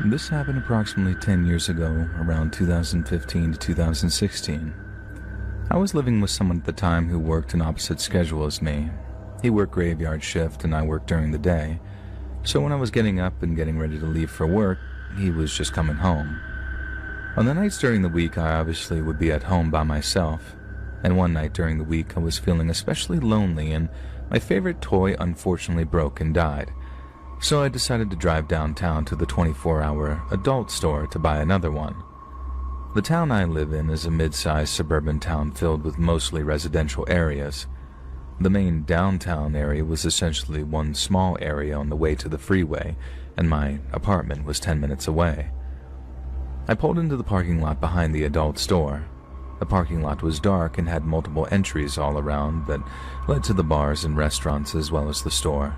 This happened approximately 10 years ago, around 2015 to 2016. I was living with someone at the time who worked an opposite schedule as me. He worked graveyard shift and I worked during the day. So when I was getting up and getting ready to leave for work, he was just coming home. On the nights during the week, I obviously would be at home by myself. And one night during the week, I was feeling especially lonely and my favorite toy unfortunately broke and died. So I decided to drive downtown to the 24-hour adult store to buy another one. The town I live in is a mid-sized suburban town filled with mostly residential areas. The main downtown area was essentially one small area on the way to the freeway, and my apartment was 10 minutes away. I pulled into the parking lot behind the adult store. The parking lot was dark and had multiple entries all around that led to the bars and restaurants as well as the store.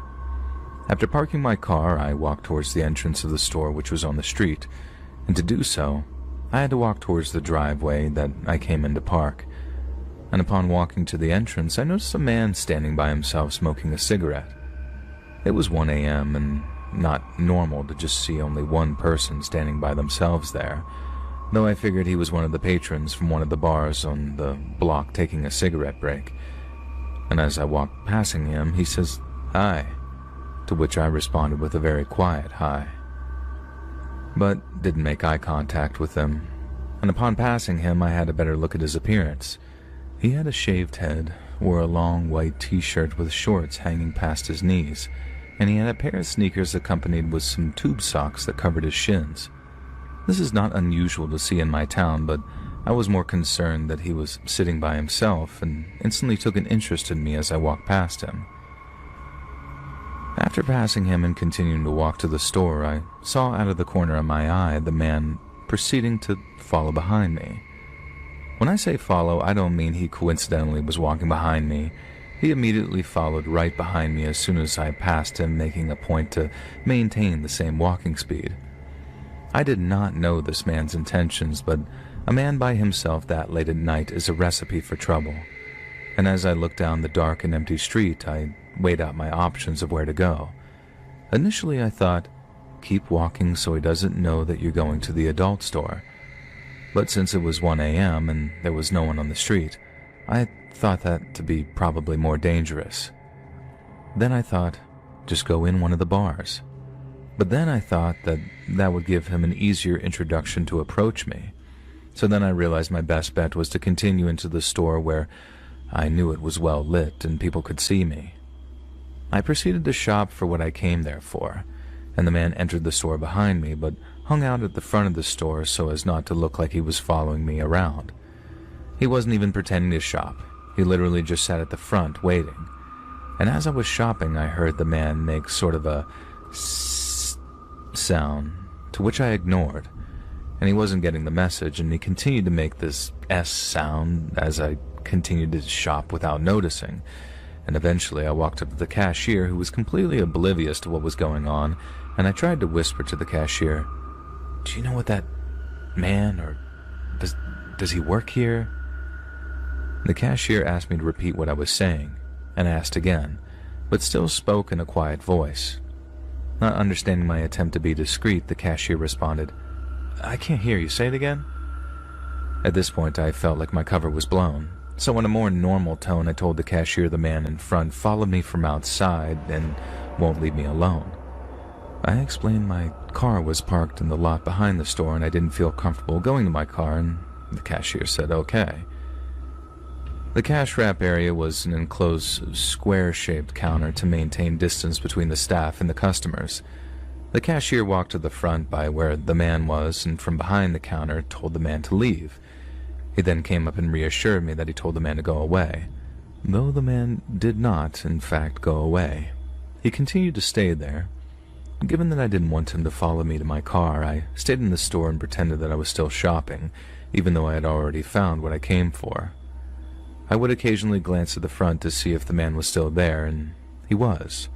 After parking my car, I walked towards the entrance of the store, which was on the street, and to do so, I had to walk towards the driveway that I came in to park. And upon walking to the entrance, I noticed a man standing by himself smoking a cigarette. It was 1 a.m. and not normal to just see only one person standing by themselves there, though I figured he was one of the patrons from one of the bars on the block taking a cigarette break. And as I walked passing him, he says, "Hi," to which I responded with a very quiet hi, but didn't make eye contact with him. And upon passing him, I had a better look at his appearance. He had a shaved head, wore a long white t-shirt with shorts hanging past his knees, and he had a pair of sneakers accompanied with some tube socks that covered his shins. This is not unusual to see in my town, but I was more concerned that he was sitting by himself and instantly took an interest in me as I walked past him. After passing him and continuing to walk to the store, I saw out of the corner of my eye the man proceeding to follow behind me. When I say follow, I don't mean he coincidentally was walking behind me. He immediately followed right behind me as soon as I passed him, making a point to maintain the same walking speed. I did not know this man's intentions, but a man by himself that late at night is a recipe for trouble. And as I looked down the dark and empty street, I weighed out my options of where to go. Initially, I thought, keep walking so he doesn't know that you're going to the adult store. But since it was 1 a.m. and there was no one on the street, I thought that to be probably more dangerous. Then I thought, just go in one of the bars. But then I thought that would give him an easier introduction to approach me. So then I realized my best bet was to continue into the store where I knew it was well lit and people could see me. I proceeded to shop for what I came there for, and the man entered the store behind me but hung out at the front of the store so as not to look like he was following me around. He wasn't even pretending to shop. He literally just sat at the front waiting. And as I was shopping, I heard the man make sort of a s sound, to which I ignored. And he wasn't getting the message, and he continued to make this S sound as I continued to shop without noticing. And eventually I walked up to the cashier, who was completely oblivious to what was going on, and I tried to whisper to the cashier, "Do you know what that man, or does he work here?" The cashier asked me to repeat what I was saying, and asked again, but still spoke in a quiet voice. Not understanding my attempt to be discreet, the cashier responded, "I can't hear you, say it again." At this point, I felt like my cover was blown, so in a more normal tone, I told the cashier the man in front followed me from outside and won't leave me alone. I explained my car was parked in the lot behind the store and I didn't feel comfortable going to my car, and the cashier said okay. The cash wrap area was an enclosed square-shaped counter to maintain distance between the staff and the customers. The cashier walked to the front by where the man was, and from behind the counter told the man to leave. He then came up and reassured me that he told the man to go away, though the man did not, in fact, go away. He continued to stay there. Given that I didn't want him to follow me to my car, I stayed in the store and pretended that I was still shopping, even though I had already found what I came for. I would occasionally glance at the front to see if the man was still there, and he was.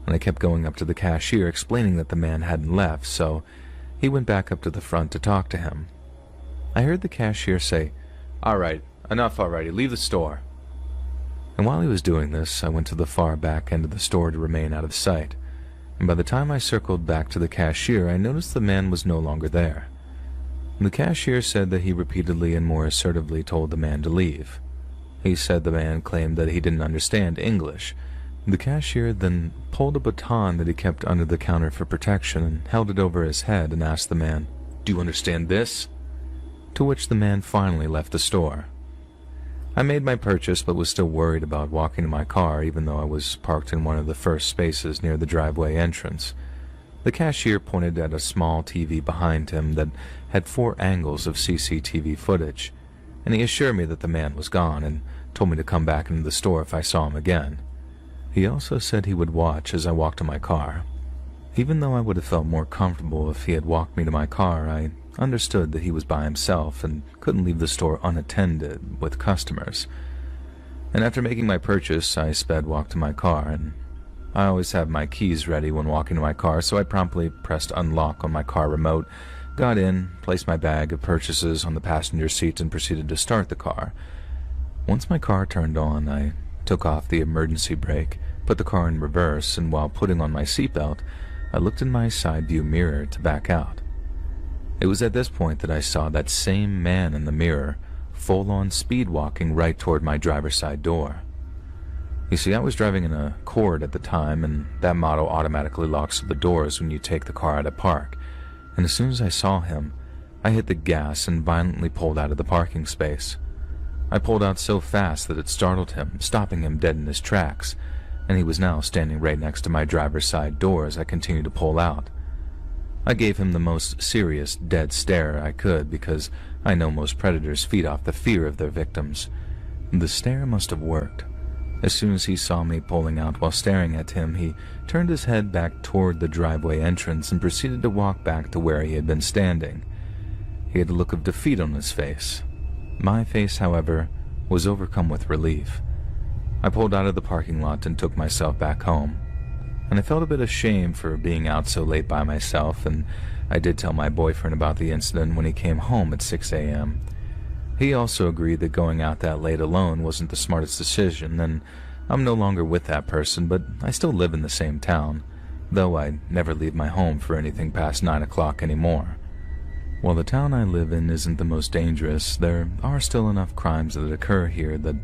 And I kept going up to the cashier explaining that the man hadn't left, so he went back up to the front to talk to him. I heard the cashier say, "All right, enough already, leave the store." And while he was doing this, I went to the far back end of the store to remain out of sight. and by the time I circled back to the cashier, I noticed the man was no longer there. The cashier said that he repeatedly and more assertively told the man to leave. He said the man claimed that he didn't understand English. The cashier then pulled a baton that he kept under the counter for protection and held it over his head and asked the man, "Do you understand this?" To which the man finally left the store. I made my purchase but was still worried about walking to my car even though I was parked in one of the first spaces near the driveway entrance. The cashier pointed at a small TV behind him that had 4 angles of CCTV footage, and he assured me that the man was gone and told me to come back into the store if I saw him again. He also said he would watch as I walked to my car. Even though I would have felt more comfortable if he had walked me to my car, I understood that he was by himself and couldn't leave the store unattended with customers. And after making my purchase, I walked to my car, and I always have my keys ready when walking to my car, so I promptly pressed unlock on my car remote, got in, placed my bag of purchases on the passenger seat, and proceeded to start the car. Once my car turned on, I took off the emergency brake, put the car in reverse, and while putting on my seatbelt, I looked in my side view mirror to back out. It was at this point that I saw that same man in the mirror, full-on speed walking right toward my driver's side door. You see, I was driving in a Accord at the time, and that model automatically locks the doors when you take the car out of park, and as soon as I saw him, I hit the gas and violently pulled out of the parking space. I pulled out so fast that it startled him, stopping him dead in his tracks, and he was now standing right next to my driver's side door as I continued to pull out. I gave him the most serious, dead stare I could because I know most predators feed off the fear of their victims. The stare must have worked. As soon as he saw me pulling out while staring at him, he turned his head back toward the driveway entrance and proceeded to walk back to where he had been standing. He had a look of defeat on his face. My face, however, was overcome with relief. I pulled out of the parking lot and took myself back home. And I felt a bit ashamed for being out so late by myself, and I did tell my boyfriend about the incident when he came home at 6 a.m. He also agreed that going out that late alone wasn't the smartest decision, and I'm no longer with that person, but I still live in the same town, though I never leave my home for anything past 9 o'clock anymore. While the town I live in isn't the most dangerous, there are still enough crimes that occur here that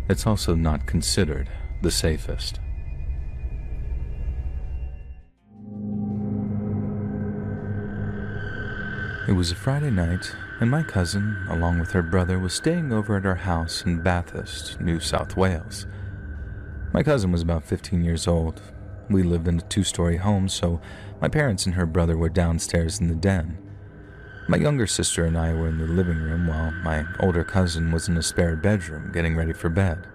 it's also not considered the safest. It was a Friday night, and my cousin, along with her brother, was staying over at our house in Bathurst, New South Wales. My cousin was about 15 years old. We lived in a 2-story home, so my parents and her brother were downstairs in the den. My younger sister and I were in the living room, while my older cousin was in a spare bedroom getting ready for bed.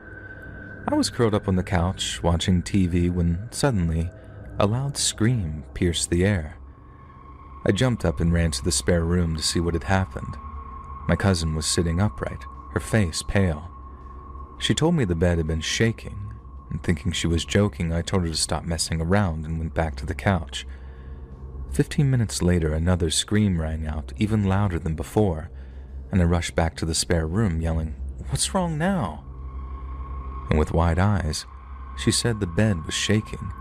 I was curled up on the couch, watching TV, when suddenly a loud scream pierced the air. I jumped up and ran to the spare room to see what had happened. My cousin was sitting upright, her face pale. She told me the bed had been shaking, and thinking she was joking, I told her to stop messing around and went back to the couch. 15 minutes later, another scream rang out, even louder than before, and I rushed back to the spare room, yelling, "What's wrong now?" And with wide eyes, she said the bed was shaking.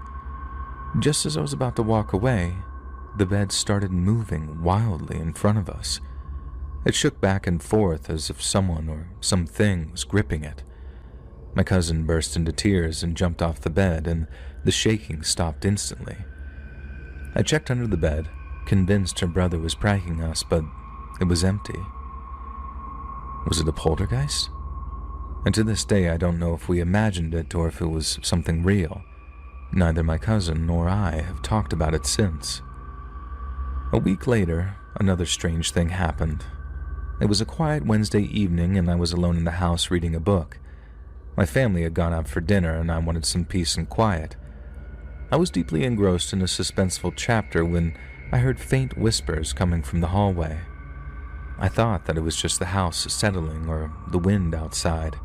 Just as I was about to walk away, the bed started moving wildly in front of us. It shook back and forth as if someone or something was gripping it. My cousin burst into tears and jumped off the bed, and the shaking stopped instantly. I checked under the bed, convinced her brother was pranking us, but it was empty. Was it a poltergeist? And to this day, I don't know if we imagined it or if it was something real. Neither my cousin nor I have talked about it since. A week later, another strange thing happened. It was a quiet Wednesday evening, and I was alone in the house reading a book. My family had gone out for dinner, and I wanted some peace and quiet. I was deeply engrossed in a suspenseful chapter when I heard faint whispers coming from the hallway. I thought that it was just the house settling or the wind outside,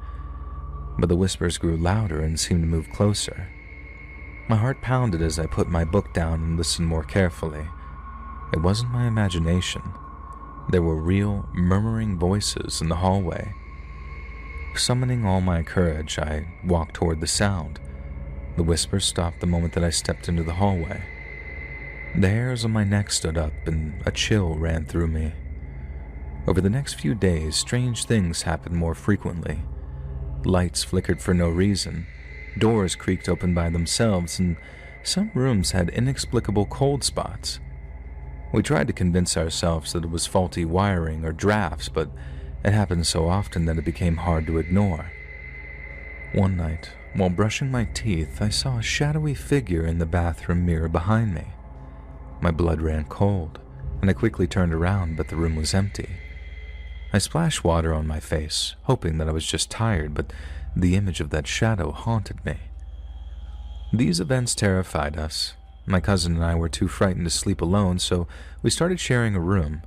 but the whispers grew louder and seemed to move closer. My heart pounded as I put my book down and listened more carefully. It wasn't my imagination. There were real, murmuring voices in the hallway. Summoning all my courage, I walked toward the sound. The whispers stopped the moment that I stepped into the hallway. The hairs on my neck stood up and a chill ran through me. Over the next few days, strange things happened more frequently. Lights flickered for no reason, doors creaked open by themselves, and some rooms had inexplicable cold spots. We tried to convince ourselves that it was faulty wiring or drafts, but it happened so often that it became hard to ignore. One night, while brushing my teeth, I saw a shadowy figure in the bathroom mirror behind me. My blood ran cold, and I quickly turned around, but the room was empty. I splashed water on my face, hoping that I was just tired, but the image of that shadow haunted me. These events terrified us. My cousin and I were too frightened to sleep alone, so we started sharing a room,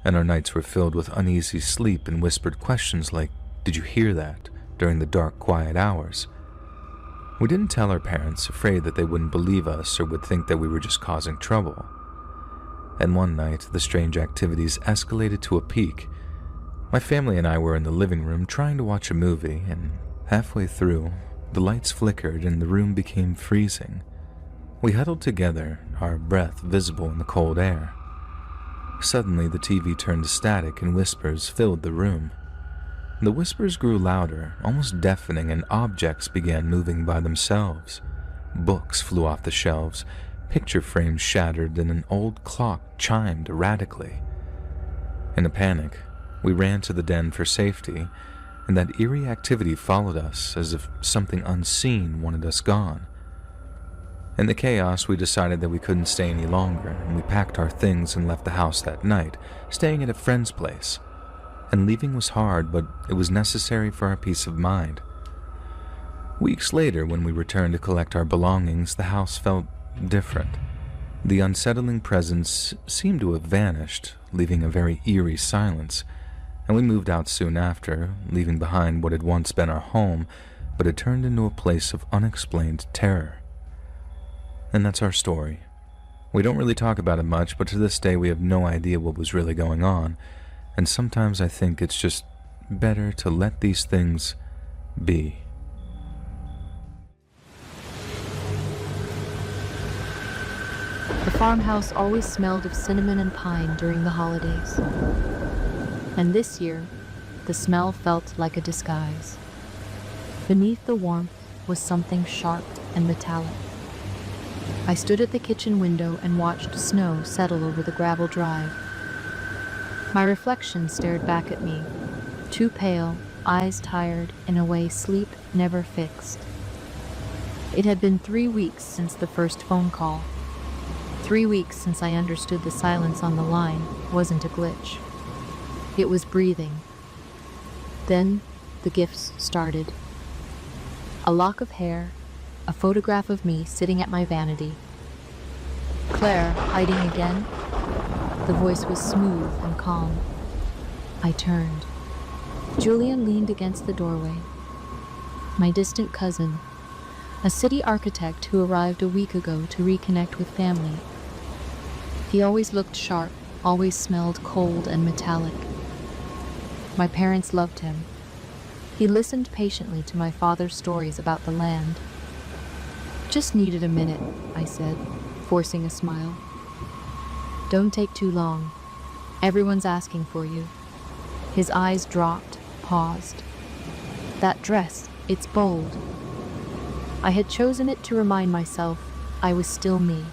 and our nights were filled with uneasy sleep and whispered questions like, "Did you hear that?" during the dark, quiet hours. We didn't tell our parents, afraid that they wouldn't believe us or would think that we were just causing trouble. And one night, the strange activities escalated to a peak. My family and I were in the living room trying to watch a movie, and halfway through, the lights flickered and the room became freezing. We huddled together, our breath visible in the cold air. Suddenly, the TV turned to static and whispers filled the room. The whispers grew louder, almost deafening, and objects began moving by themselves. Books flew off the shelves, picture frames shattered, and an old clock chimed erratically. In a panic, we ran to the den for safety, and that eerie activity followed us as if something unseen wanted us gone. In the chaos, we decided that we couldn't stay any longer, and we packed our things and left the house that night, staying at a friend's place. And leaving was hard, but it was necessary for our peace of mind. Weeks later, when we returned to collect our belongings, the house felt different. The unsettling presence seemed to have vanished, leaving a very eerie silence, and we moved out soon after, leaving behind what had once been our home, but had turned into a place of unexplained terror. And that's our story. We don't really talk about it much, but to this day we have no idea what was really going on, and sometimes I think it's just better to let these things be. The farmhouse always smelled of cinnamon and pine during the holidays. And this year, the smell felt like a disguise. Beneath the warmth was something sharp and metallic. I stood at the kitchen window and watched snow settle over the gravel drive. My reflection stared back at me, too pale, eyes tired in a way sleep never fixed. It had been 3 weeks since the first phone call. 3 weeks since I understood the silence on the line wasn't a glitch. It was breathing. Then the gifts started. A lock of hair, a photograph of me sitting at my vanity. Claire, hiding again? The voice was smooth and calm. I turned. Julian leaned against the doorway. My distant cousin, a city architect who arrived a week ago to reconnect with family. He always looked sharp, always smelled cold and metallic. My parents loved him. He listened patiently to my father's stories about the land. "Just needed a minute," I said, forcing a smile. "Don't take too long. Everyone's asking for you." His eyes dropped, paused. "That dress, it's bold." I had chosen it to remind myself I was still me.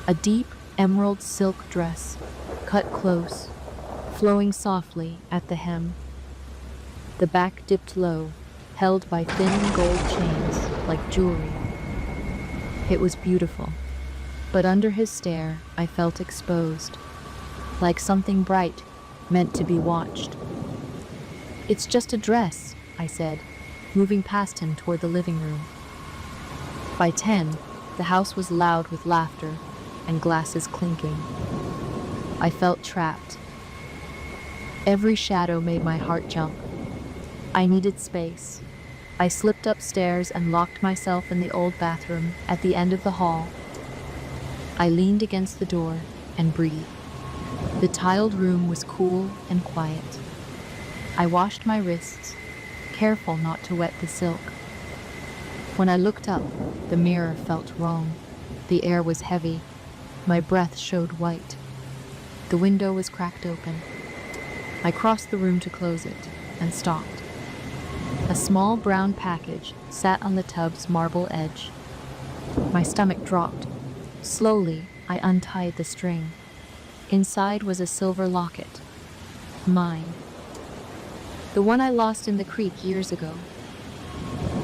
A deep emerald silk dress, cut close, flowing softly at the hem. The back dipped low, held by thin gold chains like jewelry. It was beautiful, but under his stare I felt exposed, like something bright meant to be watched. "It's just a dress," I said, moving past him toward the living room. By 10, the house was loud with laughter and glasses clinking. I felt trapped. Every shadow made my heart jump. I needed space. I slipped upstairs and locked myself in the old bathroom at the end of the hall. I leaned against the door and breathed. The tiled room was cool and quiet. I washed my wrists, careful not to wet the silk. When I looked up, the mirror felt wrong. The air was heavy. My breath showed white. The window was cracked open. I crossed the room to close it and stopped. A small brown package sat on the tub's marble edge. My stomach dropped. Slowly, I untied the string. Inside was a silver locket. Mine. The one I lost in the creek years ago.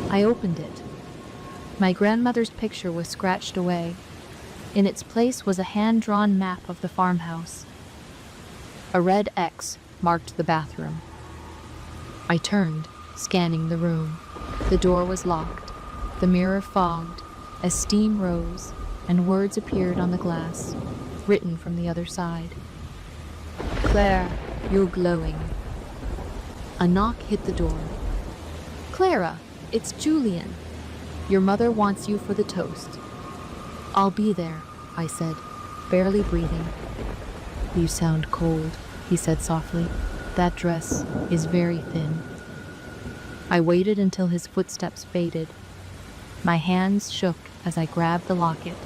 I opened it. My grandmother's picture was scratched away. In its place was a hand-drawn map of the farmhouse. A red X marked the bathroom. I turned, scanning the room. The door was locked. The mirror fogged as steam rose and words appeared on the glass, written from the other side. "Claire, you're glowing." A knock hit the door. "Clara, it's Julian. Your mother wants you for the toast." "I'll be there," I said, barely breathing. "You sound cold," he said softly. "That dress is very thin." I waited until his footsteps faded. My hands shook as I grabbed the locket.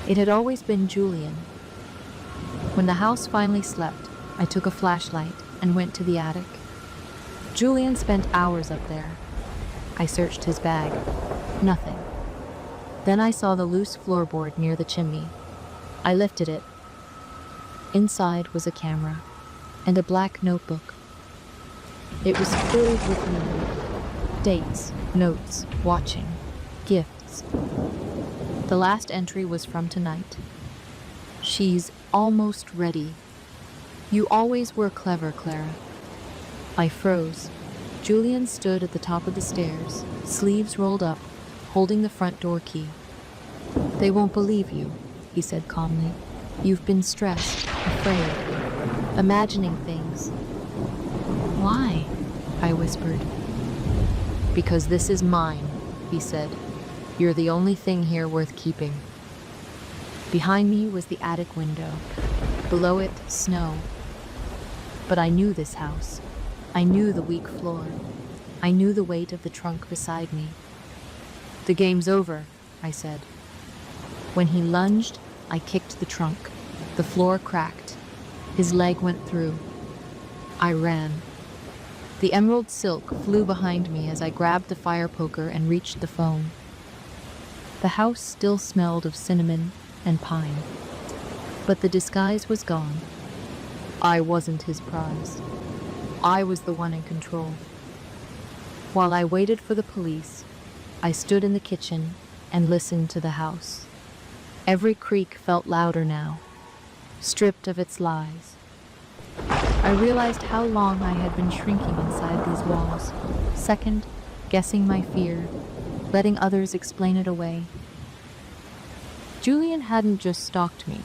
It had always been Julian. When the house finally slept, I took a flashlight and went to the attic. Julian spent hours up there. I searched his bag. Nothing. Then I saw the loose floorboard near the chimney. I lifted it. Inside was a camera and a black notebook. It was filled with memory. Dates, notes, watching, gifts. The last entry was from tonight. "She's almost ready. You always were clever, Clara." I froze. Julian stood at the top of the stairs, sleeves rolled up, holding the front door key. "They won't believe you," he said calmly. "You've been stressed, afraid, imagining things." "Why?" I whispered. "Because this is mine," he said. "You're the only thing here worth keeping." Behind me was the attic window. Below it, snow. But I knew this house. I knew the weak floor. I knew the weight of the trunk beside me. "The game's over," I said. When he lunged, I kicked the trunk. The floor cracked. His leg went through. I ran. The emerald silk flew behind me as I grabbed the fire poker and reached the phone. The house still smelled of cinnamon and pine. But the disguise was gone. I wasn't his prize. I was the one in control. While I waited for the police, I stood in the kitchen and listened to the house. Every creak felt louder now, stripped of its lies. I realized how long I had been shrinking inside these walls, second, guessing my fear, letting others explain it away. Julian hadn't just stalked me.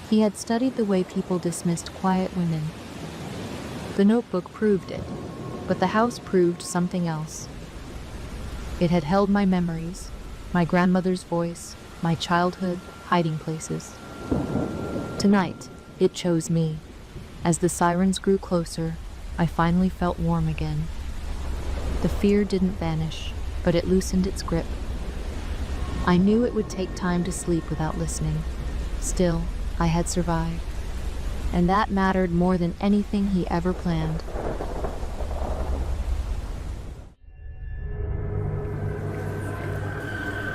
He had studied the way people dismissed quiet women. The notebook proved it, but the house proved something else. It had held my memories, my grandmother's voice, my childhood hiding places. Tonight, it chose me. As the sirens grew closer, I finally felt warm again. The fear didn't vanish, but it loosened its grip. I knew it would take time to sleep without listening. Still, I had survived. And that mattered more than anything he ever planned.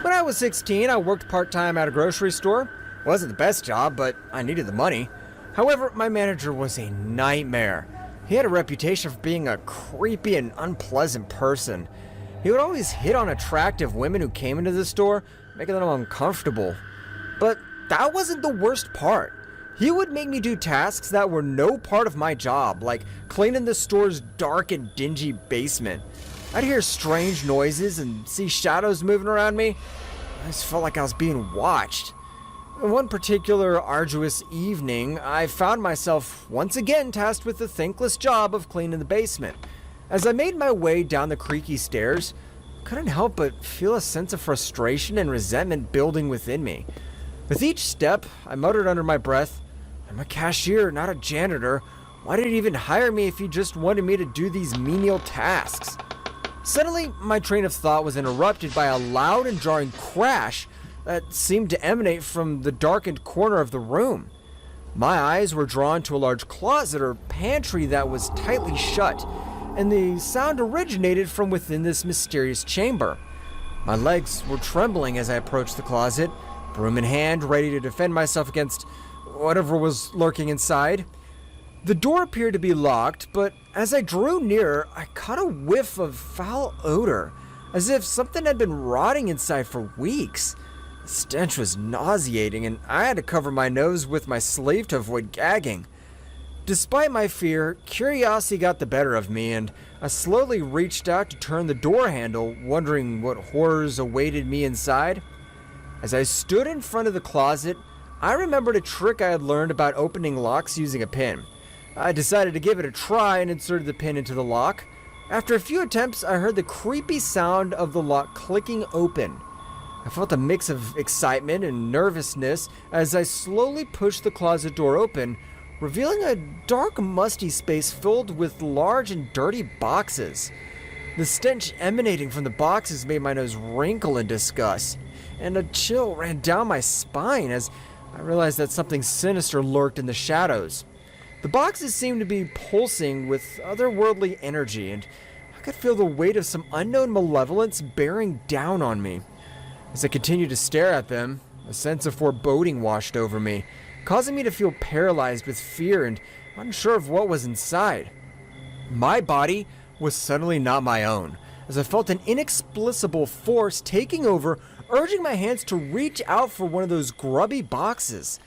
When I was 16, I worked part-time at a grocery store. Wasn't the best job, but I needed the money. However, my manager was a nightmare. He had a reputation for being a creepy and unpleasant person. He would always hit on attractive women who came into the store, making them uncomfortable. But that wasn't the worst part. He would make me do tasks that were no part of my job, like cleaning the store's dark and dingy basement. I'd hear strange noises and see shadows moving around me. I just felt like I was being watched. One particular arduous evening, I found myself once again tasked with the thankless job of cleaning the basement. As I made my way down the creaky stairs, I couldn't help but feel a sense of frustration and resentment building within me. With each step, I muttered under my breath, "I'm a cashier, not a janitor. Why did he even hire me if he just wanted me to do these menial tasks?" Suddenly, my train of thought was interrupted by a loud and jarring crash that seemed to emanate from the darkened corner of the room. My eyes were drawn to a large closet or pantry that was tightly shut, and the sound originated from within this mysterious chamber. My legs were trembling as I approached the closet, broom in hand, ready to defend myself against whatever was lurking inside. The door appeared to be locked, but as I drew nearer, I caught a whiff of foul odor, as if something had been rotting inside for weeks. The stench was nauseating, and I had to cover my nose with my sleeve to avoid gagging. Despite my fear, curiosity got the better of me, and I slowly reached out to turn the door handle, wondering what horrors awaited me inside. As I stood in front of the closet, I remembered a trick I had learned about opening locks using a pin. I decided to give it a try and inserted the pin into the lock. After a few attempts, I heard the creepy sound of the lock clicking open. I felt a mix of excitement and nervousness as I slowly pushed the closet door open, revealing a dark, musty space filled with large and dirty boxes. The stench emanating from the boxes made my nose wrinkle in disgust, and a chill ran down my spine as I realized that something sinister lurked in the shadows. The boxes seemed to be pulsing with otherworldly energy, and I could feel the weight of some unknown malevolence bearing down on me. As I continued to stare at them, a sense of foreboding washed over me, causing me to feel paralyzed with fear and unsure of what was inside. My body was suddenly not my own, as I felt an inexplicable force taking over, urging my hands to reach out for one of those grubby boxes.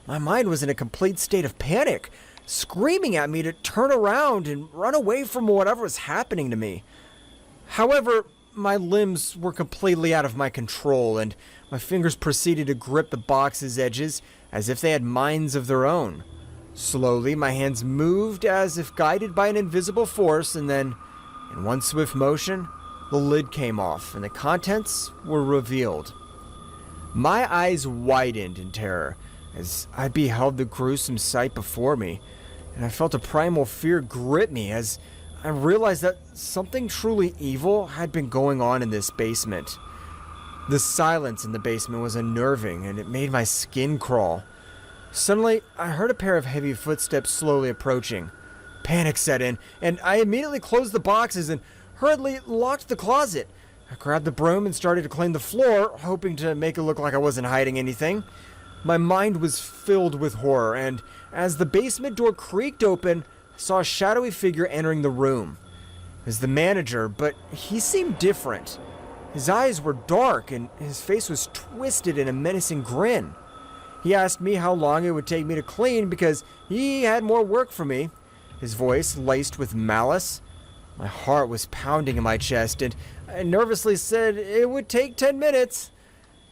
My mind was in a complete state of panic, screaming at me to turn around and run away from whatever was happening to me. However, my limbs were completely out of my control, and my fingers proceeded to grip the box's edges as if they had minds of their own. Slowly, my hands moved as if guided by an invisible force, and then, in one swift motion, the lid came off and the contents were revealed. My eyes widened in terror as I beheld the gruesome sight before me, and I felt a primal fear grip me as I realized that something truly evil had been going on in this basement. The silence in the basement was unnerving, and it made my skin crawl. Suddenly, I heard a pair of heavy footsteps slowly approaching. Panic set in, and I immediately closed the boxes and hurriedly locked the closet. I grabbed the broom and started to clean the floor, hoping to make it look like I wasn't hiding anything. My mind was filled with horror, and as the basement door creaked open, I saw a shadowy figure entering the room. It was the manager, but he seemed different. His eyes were dark, and his face was twisted in a menacing grin. He asked me how long it would take me to clean because he had more work for me, his voice laced with malice. My heart was pounding in my chest, and I nervously said it would take 10 minutes.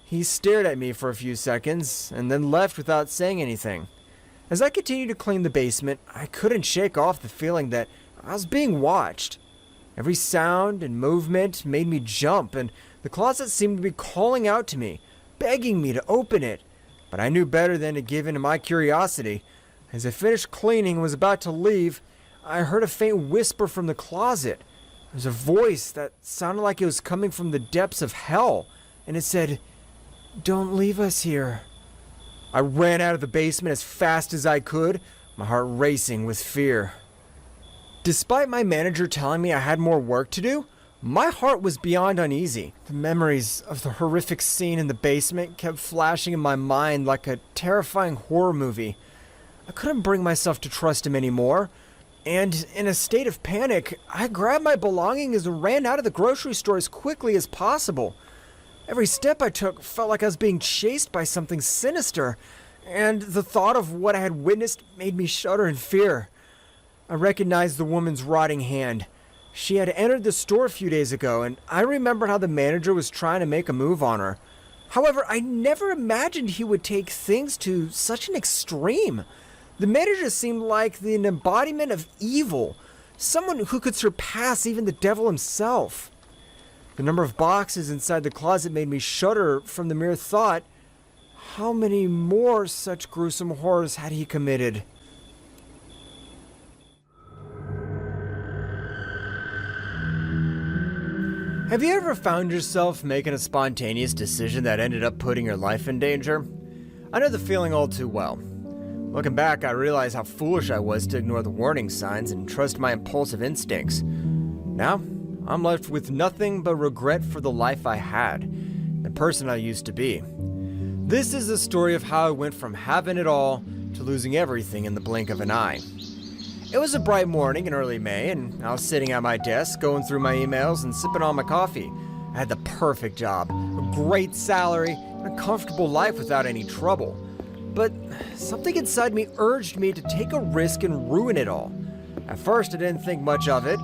He stared at me for a few seconds, and then left without saying anything. As I continued to clean the basement, I couldn't shake off the feeling that I was being watched. Every sound and movement made me jump, and the closet seemed to be calling out to me, begging me to open it. But I knew better than to give in to my curiosity. As I finished cleaning and was about to leave, I heard a faint whisper from the closet. It was a voice that sounded like it was coming from the depths of hell, and it said, "Don't leave us here." I ran out of the basement as fast as I could, my heart racing with fear. Despite my manager telling me I had more work to do, my heart was beyond uneasy. The memories of the horrific scene in the basement kept flashing in my mind like a terrifying horror movie. I couldn't bring myself to trust him anymore, and in a state of panic, I grabbed my belongings and ran out of the grocery store as quickly as possible. Every step I took felt like I was being chased by something sinister, and the thought of what I had witnessed made me shudder in fear. I recognized the woman's rotting hand. She had entered the store a few days ago, and I remembered how the manager was trying to make a move on her. However, I never imagined he would take things to such an extreme. The manager seemed like an embodiment of evil, someone who could surpass even the devil himself. The number of boxes inside the closet made me shudder from the mere thought. How many more such gruesome horrors had he committed? Have you ever found yourself making a spontaneous decision that ended up putting your life in danger? I know the feeling all too well. Looking back, I realize how foolish I was to ignore the warning signs and trust my impulsive instincts. Now, I'm left with nothing but regret for the life I had, the person I used to be. This is the story of how I went from having it all to losing everything in the blink of an eye. It was a bright morning in early May, and I was sitting at my desk going through my emails and sipping on my coffee. I had the perfect job, a great salary, and a comfortable life without any trouble. But something inside me urged me to take a risk and ruin it all. At first, I didn't think much of it.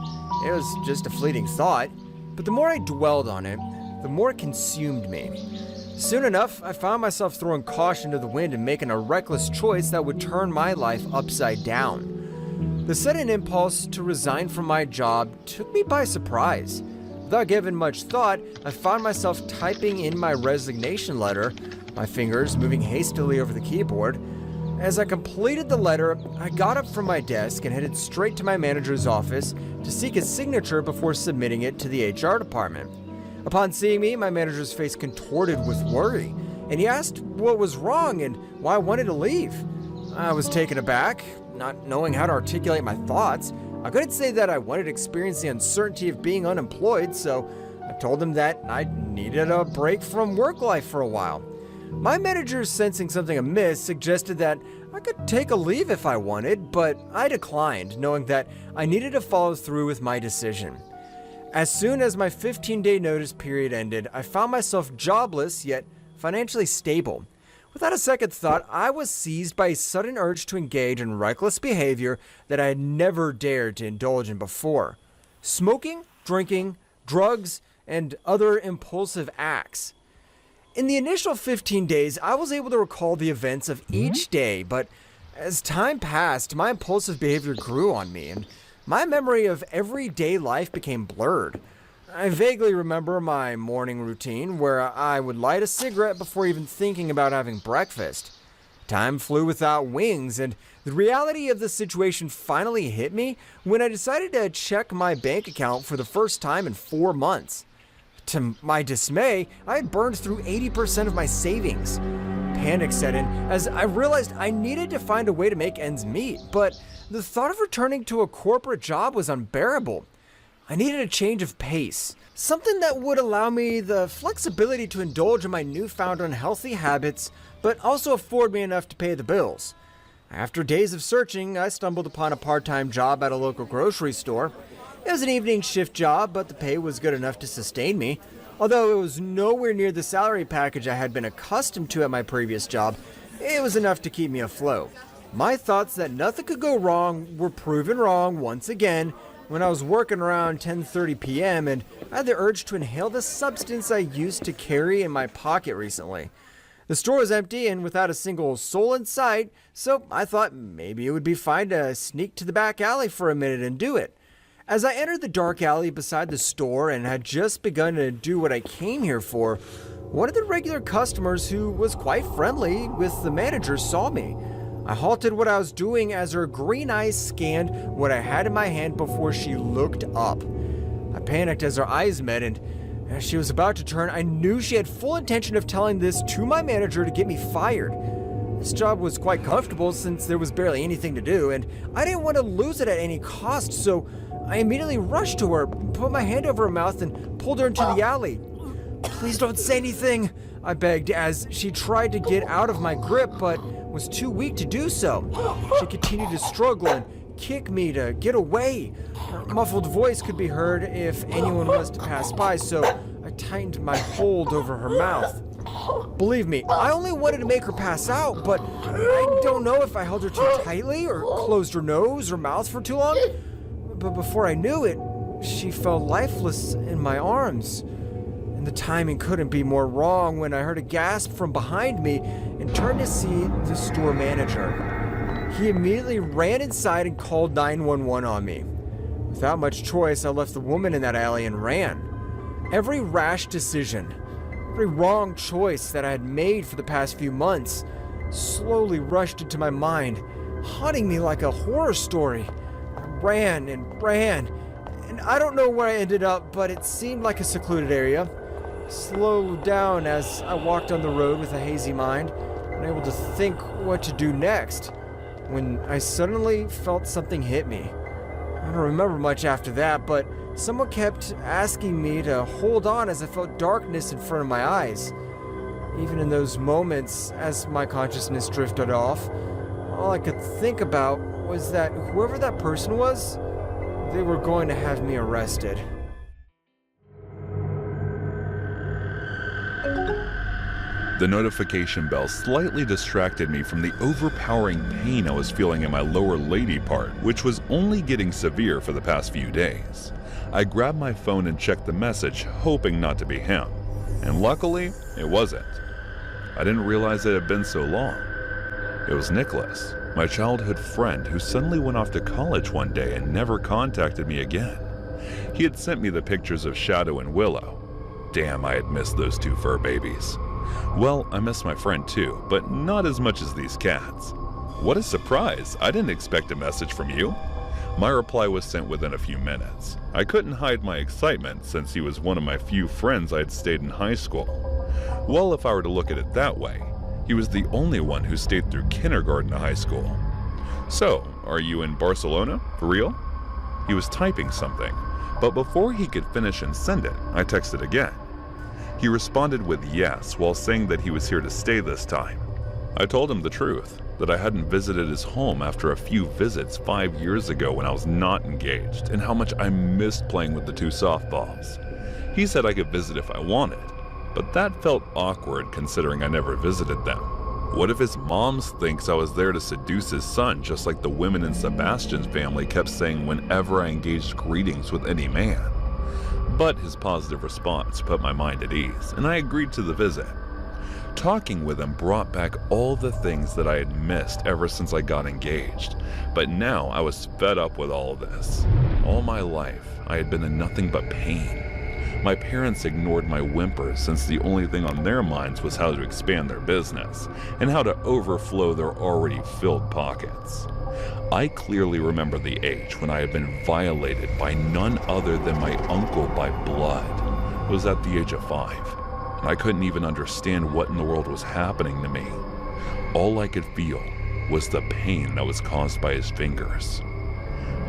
It was just a fleeting thought. But the more I dwelled on it, the more it consumed me. Soon enough, I found myself throwing caution to the wind and making a reckless choice that would turn my life upside down. The sudden impulse to resign from my job took me by surprise. Without giving much thought, I found myself typing in my resignation letter, my fingers moving hastily over the keyboard. As I completed the letter, I got up from my desk and headed straight to my manager's office to seek his signature before submitting it to the HR department. Upon seeing me, my manager's face contorted with worry, and he asked what was wrong and why I wanted to leave. I was taken aback, not knowing how to articulate my thoughts. I couldn't say that I wanted to experience the uncertainty of being unemployed, so I told him that I needed a break from work life for a while. My manager, sensing something amiss, suggested that I could take a leave if I wanted, but I declined, knowing that I needed to follow through with my decision. As soon as my 15-day notice period ended, I found myself jobless yet financially stable. Without a second thought, I was seized by a sudden urge to engage in reckless behavior that I had never dared to indulge in before. Smoking, drinking, drugs, and other impulsive acts. In the initial 15 days, I was able to recall the events of each day, but as time passed, my impulsive behavior grew on me, and my memory of everyday life became blurred. I vaguely remember my morning routine where I would light a cigarette before even thinking about having breakfast. Time flew without wings, and the reality of the situation finally hit me when I decided to check my bank account for the first time in 4 months. To my dismay, I had burned through 80% of my savings. Panic set in as I realized I needed to find a way to make ends meet, but the thought of returning to a corporate job was unbearable. I needed a change of pace, something that would allow me the flexibility to indulge in my newfound unhealthy habits, but also afford me enough to pay the bills. After days of searching, I stumbled upon a part-time job at a local grocery store. It was an evening shift job, but the pay was good enough to sustain me. Although it was nowhere near the salary package I had been accustomed to at my previous job, it was enough to keep me afloat. My thoughts that nothing could go wrong were proven wrong once again when I was working around 10:30 p.m. and I had the urge to inhale the substance I used to carry in my pocket recently. The store was empty and without a single soul in sight, so I thought maybe it would be fine to sneak to the back alley for a minute and do it. As I entered the dark alley beside the store and had just begun to do what I came here for, one of the regular customers who was quite friendly with the manager saw me. I halted what I was doing as her green eyes scanned what I had in my hand before she looked up. I panicked as our eyes met, and as she was about to turn, I knew she had full intention of telling this to my manager to get me fired. This job was quite comfortable since there was barely anything to do, and I didn't want to lose it at any cost, so I immediately rushed to her, put my hand over her mouth, and pulled her into the alley. "Please don't say anything," I begged as she tried to get out of my grip, but was too weak to do so. She continued to struggle and kick me to get away. Her muffled voice could be heard if anyone was to pass by, so I tightened my hold over her mouth. Believe me, I only wanted to make her pass out, but I don't know if I held her too tightly or closed her nose or mouth for too long. But before I knew it, she fell lifeless in my arms. And the timing couldn't be more wrong when I heard a gasp from behind me and turned to see the store manager. He immediately ran inside and called 911 on me. Without much choice, I left the woman in that alley and ran. Every rash decision, every wrong choice that I had made for the past few months slowly rushed into my mind, haunting me like a horror story. I ran and ran, and I don't know where I ended up, but it seemed like a secluded area. Slowed down as I walked on the road with a hazy mind, unable to think what to do next, when I suddenly felt something hit me. I don't remember much after that, but someone kept asking me to hold on as I felt darkness in front of my eyes. Even in those moments, as my consciousness drifted off, all I could think about was that whoever that person was, they were going to have me arrested. The notification bell slightly distracted me from the overpowering pain I was feeling in my lower lady part, which was only getting severe for the past few days. I grabbed my phone and checked the message, hoping not to be him. And luckily, it wasn't. I didn't realize it had been so long. It was Nicholas, my childhood friend who suddenly went off to college one day and never contacted me again. He had sent me the pictures of Shadow and Willow. Damn, I had missed those two fur babies. Well, I miss my friend too, but not as much as these cats. What a surprise! I didn't expect a message from you. My reply was sent within a few minutes. I couldn't hide my excitement since he was one of my few friends I had stayed in high school. Well, if I were to look at it that way, he was the only one who stayed through kindergarten to high school. So, are you in Barcelona? For real? He was typing something, but before he could finish and send it, I texted again. He responded with yes while saying that he was here to stay this time. I told him the truth, that I hadn't visited his home after a few visits 5 years ago when I was not engaged, and how much I missed playing with the two softballs. He said I could visit if I wanted, but that felt awkward considering I never visited them. What if his mom thinks I was there to seduce his son, just like the women in Sebastian's family kept saying whenever I engaged greetings with any man? But his positive response put my mind at ease, and I agreed to the visit. Talking with him brought back all the things that I had missed ever since I got engaged, but now I was fed up with all of this. All my life, I had been in nothing but pain. My parents ignored my whimpers since the only thing on their minds was how to expand their business, and how to overflow their already filled pockets. I clearly remember the age when I had been violated by none other than my uncle by blood. It was at the age of 5, and I couldn't even understand what in the world was happening to me. All I could feel was the pain that was caused by his fingers.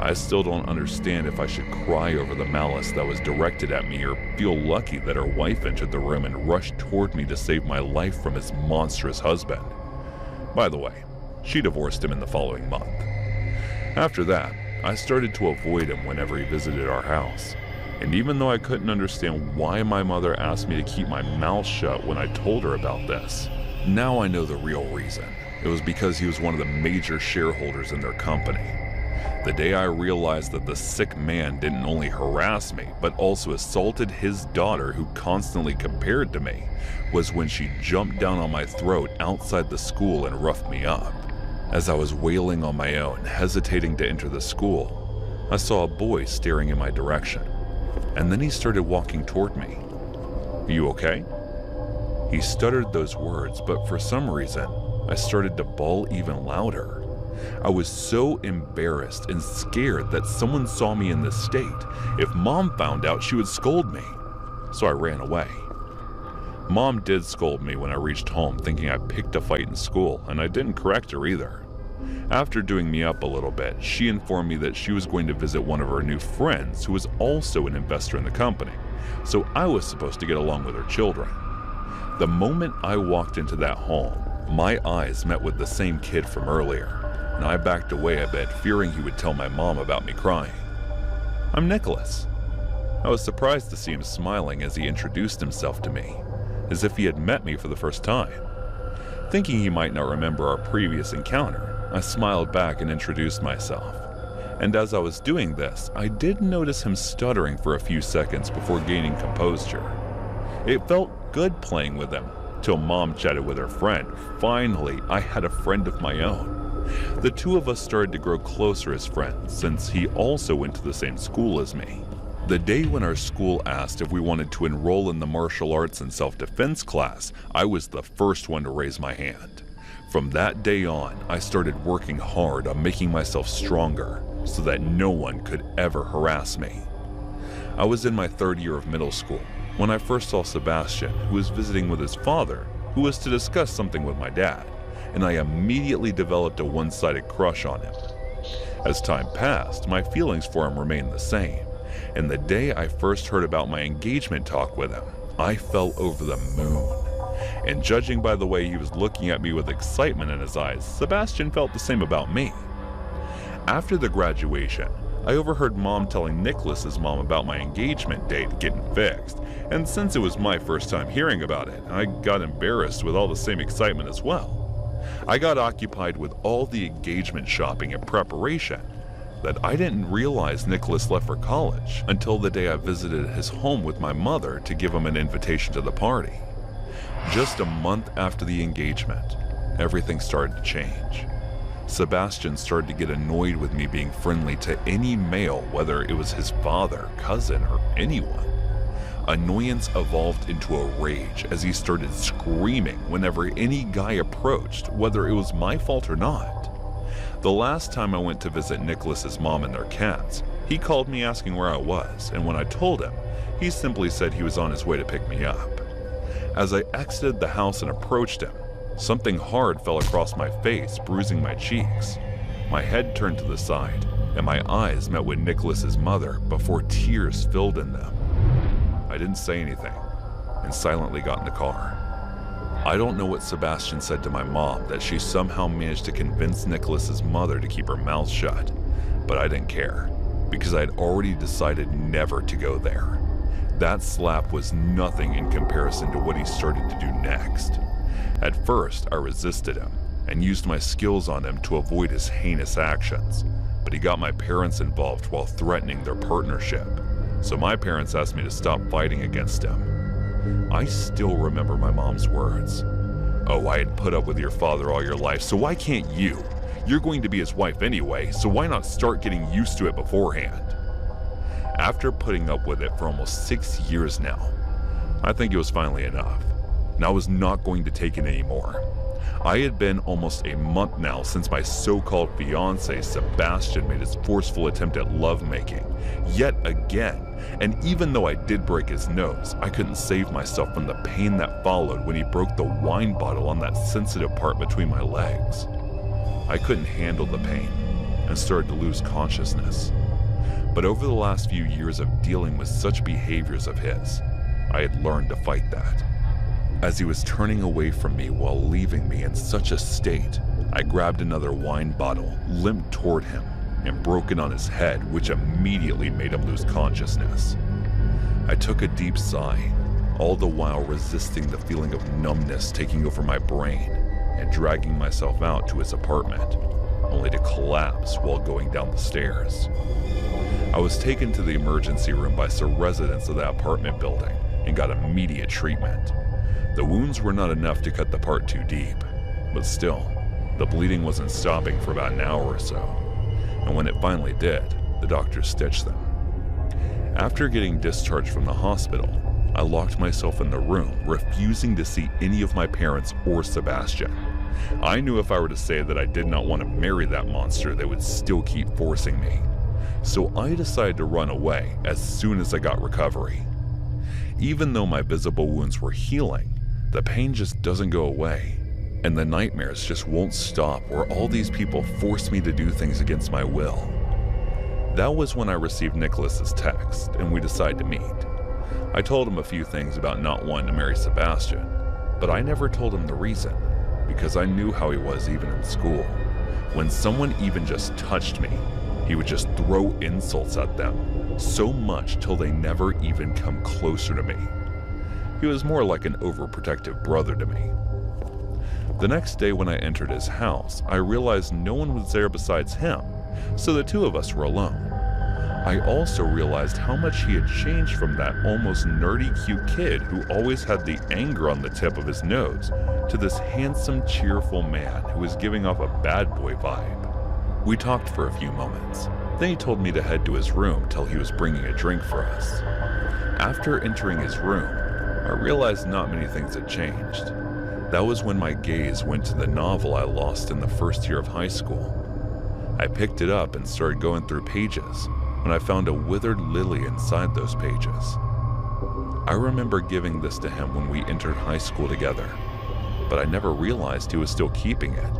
I still don't understand if I should cry over the malice that was directed at me or feel lucky that her wife entered the room and rushed toward me to save my life from his monstrous husband. By the way, she divorced him in the following month. After that, I started to avoid him whenever he visited our house. And even though I couldn't understand why my mother asked me to keep my mouth shut when I told her about this, now I know the real reason. It was because he was one of the major shareholders in their company. The day I realized that the sick man didn't only harass me, but also assaulted his daughter, who constantly compared to me, was when she jumped down on my throat outside the school and roughed me up. As I was wailing on my own, hesitating to enter the school, I saw a boy staring in my direction, and then he started walking toward me. "Are you okay?" He stuttered those words, but for some reason, I started to bawl even louder. I was so embarrassed and scared that someone saw me in this state. If Mom found out, she would scold me. So I ran away. Mom did scold me when I reached home, thinking I picked a fight in school, and I didn't correct her either. After doing me up a little bit, she informed me that she was going to visit one of her new friends who was also an investor in the company, so I was supposed to get along with her children. The moment I walked into that home, my eyes met with the same kid from earlier, and I backed away a bit, fearing he would tell my mom about me crying. "I'm Nicholas." I was surprised to see him smiling as he introduced himself to me, as if he had met me for the first time. Thinking he might not remember our previous encounter, I smiled back and introduced myself. And as I was doing this, I did notice him stuttering for a few seconds before gaining composure. It felt good playing with him, till Mom chatted with her friend. Finally, I had a friend of my own. The two of us started to grow closer as friends, since he also went to the same school as me. The day when our school asked if we wanted to enroll in the martial arts and self-defense class, I was the first one to raise my hand. From that day on, I started working hard on making myself stronger so that no one could ever harass me. I was in my 3rd year of middle school when I first saw Sebastian, who was visiting with his father, who was to discuss something with my dad, and I immediately developed a one-sided crush on him. As time passed, my feelings for him remained the same, and the day I first heard about my engagement talk with him, I fell over the moon. And judging by the way he was looking at me with excitement in his eyes, Sebastian felt the same about me. After the graduation, I overheard Mom telling Nicholas's mom about my engagement date getting fixed, and since it was my first time hearing about it, I got embarrassed with all the same excitement as well. I got occupied with all the engagement shopping and preparation that I didn't realize Nicholas left for college until the day I visited his home with my mother to give him an invitation to the party. Just a month after the engagement, everything started to change. Sebastian started to get annoyed with me being friendly to any male, whether it was his father, cousin, or anyone. Annoyance evolved into a rage as he started screaming whenever any guy approached, whether it was my fault or not. The last time I went to visit Nicholas's mom and their cats, he called me asking where I was, and when I told him, he simply said he was on his way to pick me up. As I exited the house and approached him, something hard fell across my face, bruising my cheeks. My head turned to the side, and my eyes met with Nicholas's mother before tears filled in them. I didn't say anything, and silently got in the car. I don't know what Sebastian said to my mom that she somehow managed to convince Nicholas's mother to keep her mouth shut, but I didn't care, because I had already decided never to go there. That slap was nothing in comparison to what he started to do next. At first, I resisted him and used my skills on him to avoid his heinous actions, but he got my parents involved while threatening their partnership, so my parents asked me to stop fighting against him. I still remember my mom's words. "Oh, I had put up with your father all your life, so why can't you? You're going to be his wife anyway, so why not start getting used to it beforehand?" After putting up with it for almost 6 years now, I think it was finally enough, and I was not going to take it anymore. I had been almost a month now since my so-called fiancé Sebastian made his forceful attempt at lovemaking, yet again, and even though I did break his nose, I couldn't save myself from the pain that followed when he broke the wine bottle on that sensitive part between my legs. I couldn't handle the pain and started to lose consciousness. But over the last few years of dealing with such behaviors of his, I had learned to fight that. As he was turning away from me while leaving me in such a state, I grabbed another wine bottle, limped toward him, and broke it on his head, which immediately made him lose consciousness. I took a deep sigh, all the while resisting the feeling of numbness taking over my brain and dragging myself out to his apartment, only to collapse while going down the stairs. I was taken to the emergency room by some residents of that apartment building and got immediate treatment. The wounds were not enough to cut the part too deep, but still, the bleeding wasn't stopping for about an hour or so, and when it finally did, the doctors stitched them. After getting discharged from the hospital, I locked myself in the room, refusing to see any of my parents or Sebastian. I knew if I were to say that I did not want to marry that monster, they would still keep forcing me. So I decided to run away as soon as I got recovery. Even though my visible wounds were healing, the pain just doesn't go away, and the nightmares just won't stop where all these people force me to do things against my will. That was when I received Nicholas's text and we decided to meet. I told him a few things about not wanting to marry Sebastian, but I never told him the reason, because I knew how he was even in school. When someone even just touched me, he would just throw insults at them, so much till they never even come closer to me. He was more like an overprotective brother to me. The next day when I entered his house, I realized no one was there besides him, so the two of us were alone. I also realized how much he had changed from that almost nerdy cute kid who always had the anger on the tip of his nose to this handsome, cheerful man who was giving off a bad boy vibe. We talked for a few moments. Then he told me to head to his room till he was bringing a drink for us. After entering his room, I realized not many things had changed. That was when my gaze went to the novel I lost in the first year of high school. I picked it up and started going through pages, when I found a withered lily inside those pages. I remember giving this to him when we entered high school together, but I never realized he was still keeping it.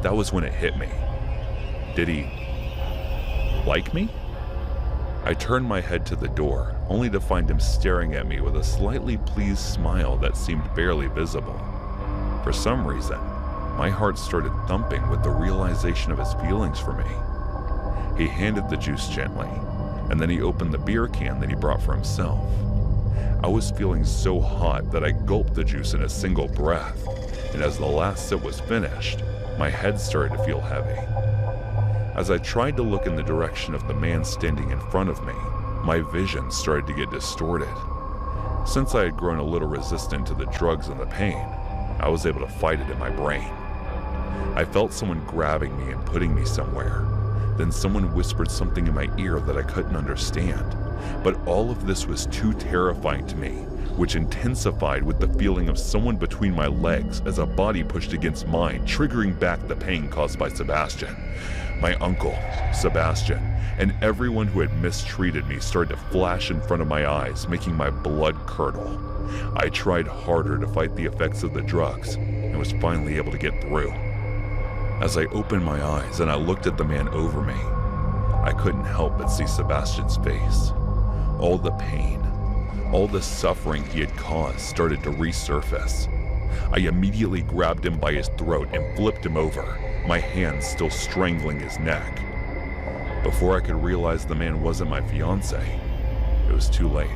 That was when it hit me. Did he like me? I turned my head to the door, only to find him staring at me with a slightly pleased smile that seemed barely visible. For some reason, my heart started thumping with the realization of his feelings for me. He handed the juice gently, and then he opened the beer can that he brought for himself. I was feeling so hot that I gulped the juice in a single breath, and as the last sip was finished, my head started to feel heavy. As I tried to look in the direction of the man standing in front of me, my vision started to get distorted. Since I had grown a little resistant to the drugs and the pain, I was able to fight it in my brain. I felt someone grabbing me and putting me somewhere. Then someone whispered something in my ear that I couldn't understand. But all of this was too terrifying to me, which intensified with the feeling of someone between my legs as a body pushed against mine, triggering back the pain caused by Sebastian. My uncle, Sebastian, and everyone who had mistreated me started to flash in front of my eyes, making my blood curdle. I tried harder to fight the effects of the drugs and was finally able to get through. As I opened my eyes and I looked at the man over me, I couldn't help but see Sebastian's face. All the pain, all the suffering he had caused started to resurface. I immediately grabbed him by his throat and flipped him over, my hands still strangling his neck. Before I could realize the man wasn't my fiancé, it was too late.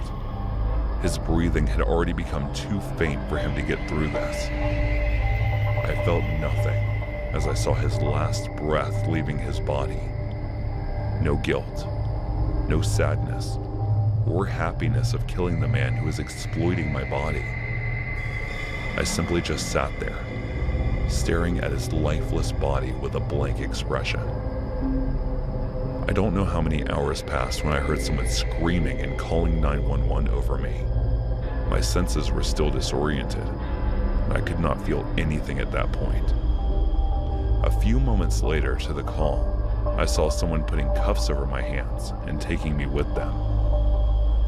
His breathing had already become too faint for him to get through this. I felt nothing as I saw his last breath leaving his body. No guilt, no sadness, or happiness of killing the man who was exploiting my body. I simply just sat there, staring at his lifeless body with a blank expression. I don't know how many hours passed when I heard someone screaming and calling 911 over me. My senses were still disoriented, and I could not feel anything at that point. A few moments later to the call, I saw someone putting cuffs over my hands and taking me with them.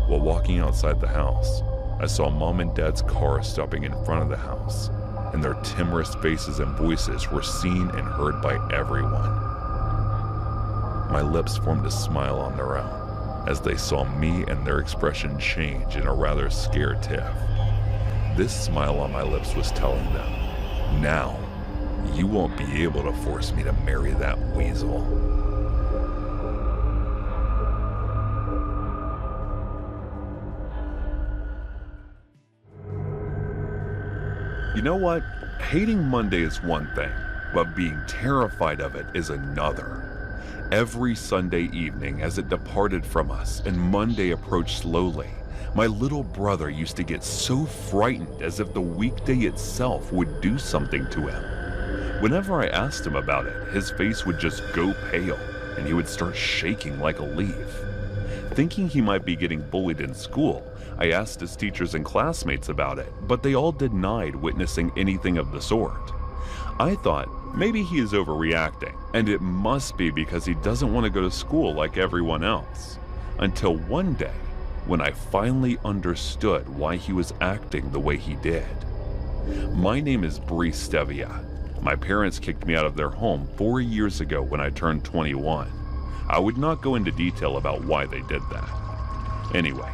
While walking outside the house, I saw Mom and Dad's car stopping in front of the house, and their timorous faces and voices were seen and heard by everyone. My lips formed a smile on their own as they saw me, and their expression change in a rather scared tiff. This smile on my lips was telling them, "Now, you won't be able to force me to marry that weasel." You know what? Hating Monday is one thing, but being terrified of it is another. Every Sunday evening as it departed from us and Monday approached slowly, my little brother used to get so frightened as if the weekday itself would do something to him. Whenever I asked him about it, his face would just go pale and he would start shaking like a leaf. Thinking he might be getting bullied in school, I asked his teachers and classmates about it, but they all denied witnessing anything of the sort. I thought maybe he is overreacting, and it must be because he doesn't want to go to school like everyone else. Until one day, when I finally understood why he was acting the way he did. My name is Bree Stevia. My parents kicked me out of their home 4 years ago when I turned 21. I would not go into detail about why they did that. Anyway,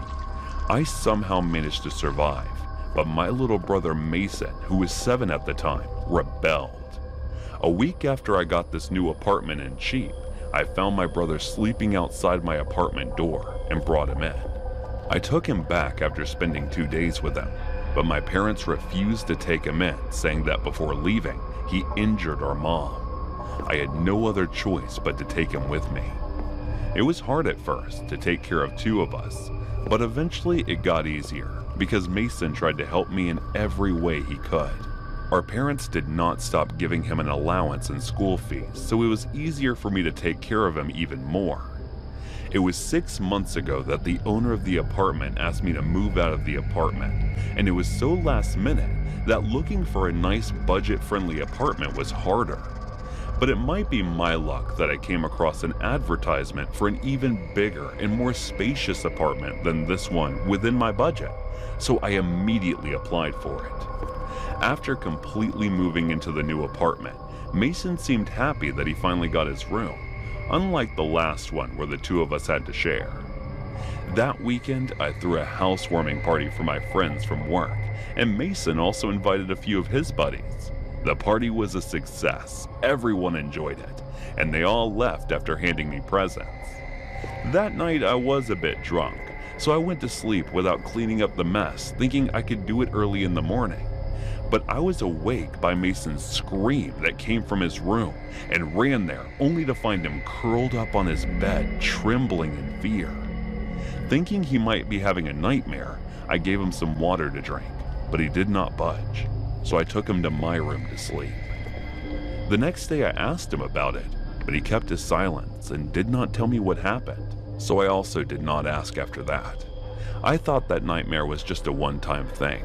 I somehow managed to survive, but my little brother Mason, who was 7 at the time, rebelled. A week after I got this new apartment in Cheap, I found my brother sleeping outside my apartment door and brought him in. I took him back after spending 2 days with him, but my parents refused to take him in, saying that before leaving, he injured our mom. I had no other choice but to take him with me. It was hard at first to take care of 2 of us, but eventually it got easier because Mason tried to help me in every way he could. Our parents did not stop giving him an allowance and school fees, so it was easier for me to take care of him even more. It was 6 months ago that the owner of the apartment asked me to move out of the apartment, and it was so last minute that looking for a nice budget-friendly apartment was harder. But it might be my luck that I came across an advertisement for an even bigger and more spacious apartment than this one within my budget, so I immediately applied for it. After completely moving into the new apartment, Mason seemed happy that he finally got his room, unlike the last one where the two of us had to share. That weekend, I threw a housewarming party for my friends from work, and Mason also invited a few of his buddies. The party was a success, everyone enjoyed it, and they all left after handing me presents. That night I was a bit drunk, so I went to sleep without cleaning up the mess, thinking I could do it early in the morning. But I was awake by Mason's scream that came from his room and ran there only to find him curled up on his bed, trembling in fear. Thinking he might be having a nightmare, I gave him some water to drink, but he did not budge. So I took him to my room to sleep. The next day I asked him about it, but he kept his silence and did not tell me what happened, so I also did not ask after that. I thought that nightmare was just a one-time thing,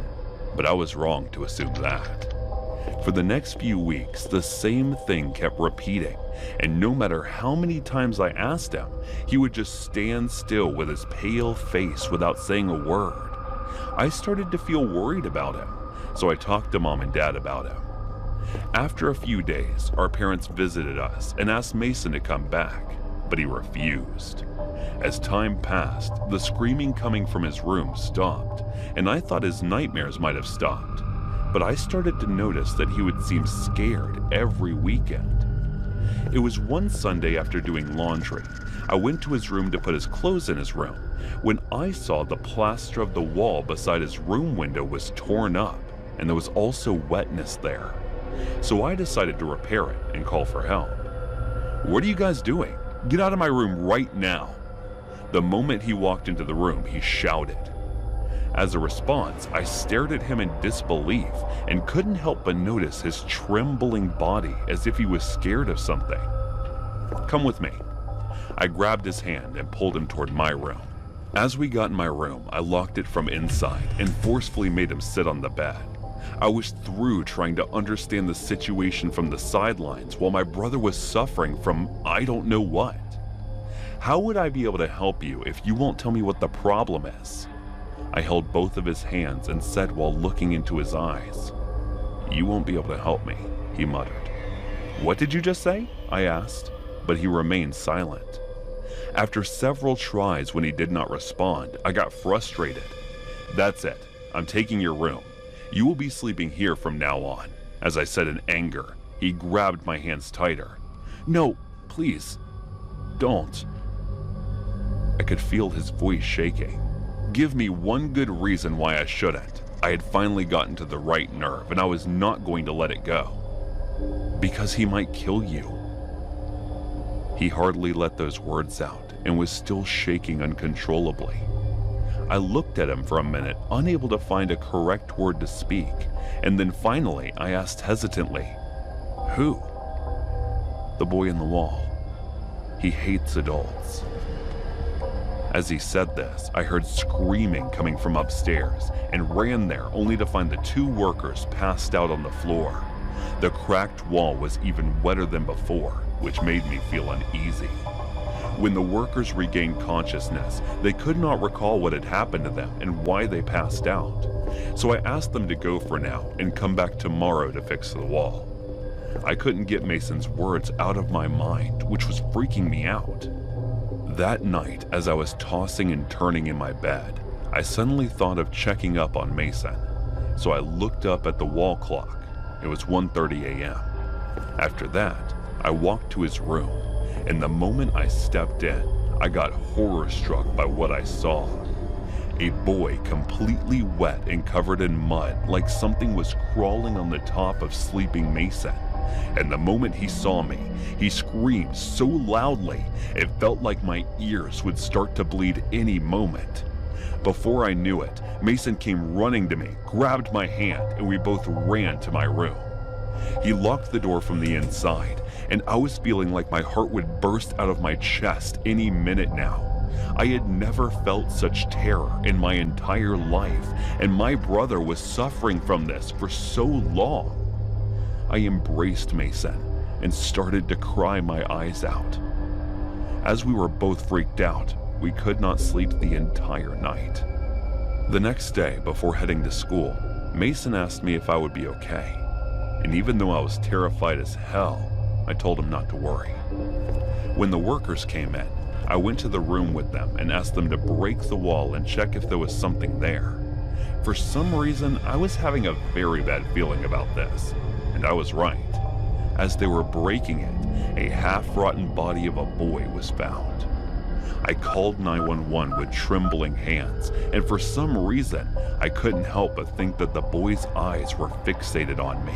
but I was wrong to assume that. For the next few weeks, the same thing kept repeating, and no matter how many times I asked him, he would just stand still with his pale face without saying a word. I started to feel worried about him, so I talked to Mom and Dad about him. After a few days, our parents visited us and asked Mason to come back, but he refused. As time passed, the screaming coming from his room stopped, and I thought his nightmares might have stopped. But I started to notice that he would seem scared every weekend. It was one Sunday after doing laundry. I went to his room to put his clothes in his room when I saw the plaster of the wall beside his room window was torn up, and there was also wetness there. So I decided to repair it and call for help. "What are you guys doing? Get out of my room right now." The moment he walked into the room, he shouted. As a response, I stared at him in disbelief and couldn't help but notice his trembling body as if he was scared of something. "Come with me." I grabbed his hand and pulled him toward my room. As we got in my room, I locked it from inside and forcefully made him sit on the bed. I was through trying to understand the situation from the sidelines while my brother was suffering from I don't know what. How would I be able to help you if you won't tell me what the problem is? I held both of his hands and said while looking into his eyes. "You won't be able to help me," he muttered. "What did you just say?" I asked, but he remained silent. After several tries when he did not respond, I got frustrated. "That's it. I'm taking your room. You will be sleeping here from now on." As I said in anger, he grabbed my hands tighter. "No, please, don't." I could feel his voice shaking. Give me one good reason why I shouldn't. I had finally gotten to the right nerve, and I was not going to let it go. "Because he might kill you." He hardly let those words out and was still shaking uncontrollably. I looked at him for a minute, unable to find a correct word to speak, and then finally I asked hesitantly, "Who?" "The boy in the wall. He hates adults." As he said this, I heard screaming coming from upstairs and ran there only to find the two workers passed out on the floor. The cracked wall was even wetter than before, which made me feel uneasy. When the workers regained consciousness, they could not recall what had happened to them and why they passed out. So I asked them to go for now and come back tomorrow to fix the wall. I couldn't get Mason's words out of my mind, which was freaking me out. That night, as I was tossing and turning in my bed, I suddenly thought of checking up on Mason. So I looked up at the wall clock. It was 1:30 a.m. After that, I walked to his room, and the moment I stepped in, I got horror-struck by what I saw. A boy completely wet and covered in mud, like something was crawling on the top of sleeping Mason. And the moment he saw me, he screamed so loudly, it felt like my ears would start to bleed any moment. Before I knew it, Mason came running to me, grabbed my hand, and we both ran to my room. He locked the door from the inside, and I was feeling like my heart would burst out of my chest any minute now. I had never felt such terror in my entire life, and my brother was suffering from this for so long. I embraced Mason, and started to cry my eyes out. As we were both freaked out, we could not sleep the entire night. The next day, before heading to school, Mason asked me if I would be okay. And even though I was terrified as hell, I told him not to worry. When the workers came in, I went to the room with them and asked them to break the wall and check if there was something there. For some reason, I was having a very bad feeling about this, and I was right. As they were breaking it, a half-rotten body of a boy was found. I called 911 with trembling hands, and for some reason, I couldn't help but think that the boy's eyes were fixated on me.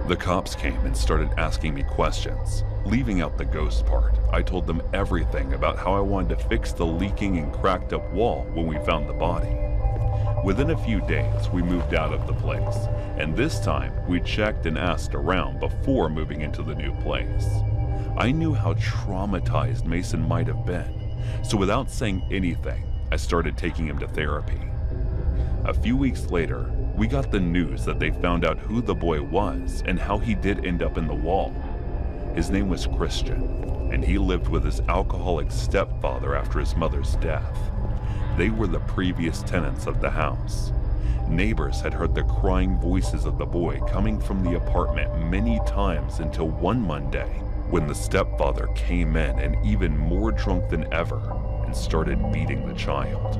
The cops came and started asking me questions. Leaving out the ghost part, I told them everything about how I wanted to fix the leaking and cracked up wall when we found the body. Within a few days, we moved out of the place, and this time we checked and asked around before moving into the new place. I knew how traumatized Mason might have been, so without saying anything, I started taking him to therapy. A few weeks later, we got the news that they found out who the boy was and how he did end up in the wall. His name was Christian, and he lived with his alcoholic stepfather after his mother's death. They were the previous tenants of the house. Neighbors had heard the crying voices of the boy coming from the apartment many times until one Monday, when the stepfather came in and even more drunk than ever and started beating the child.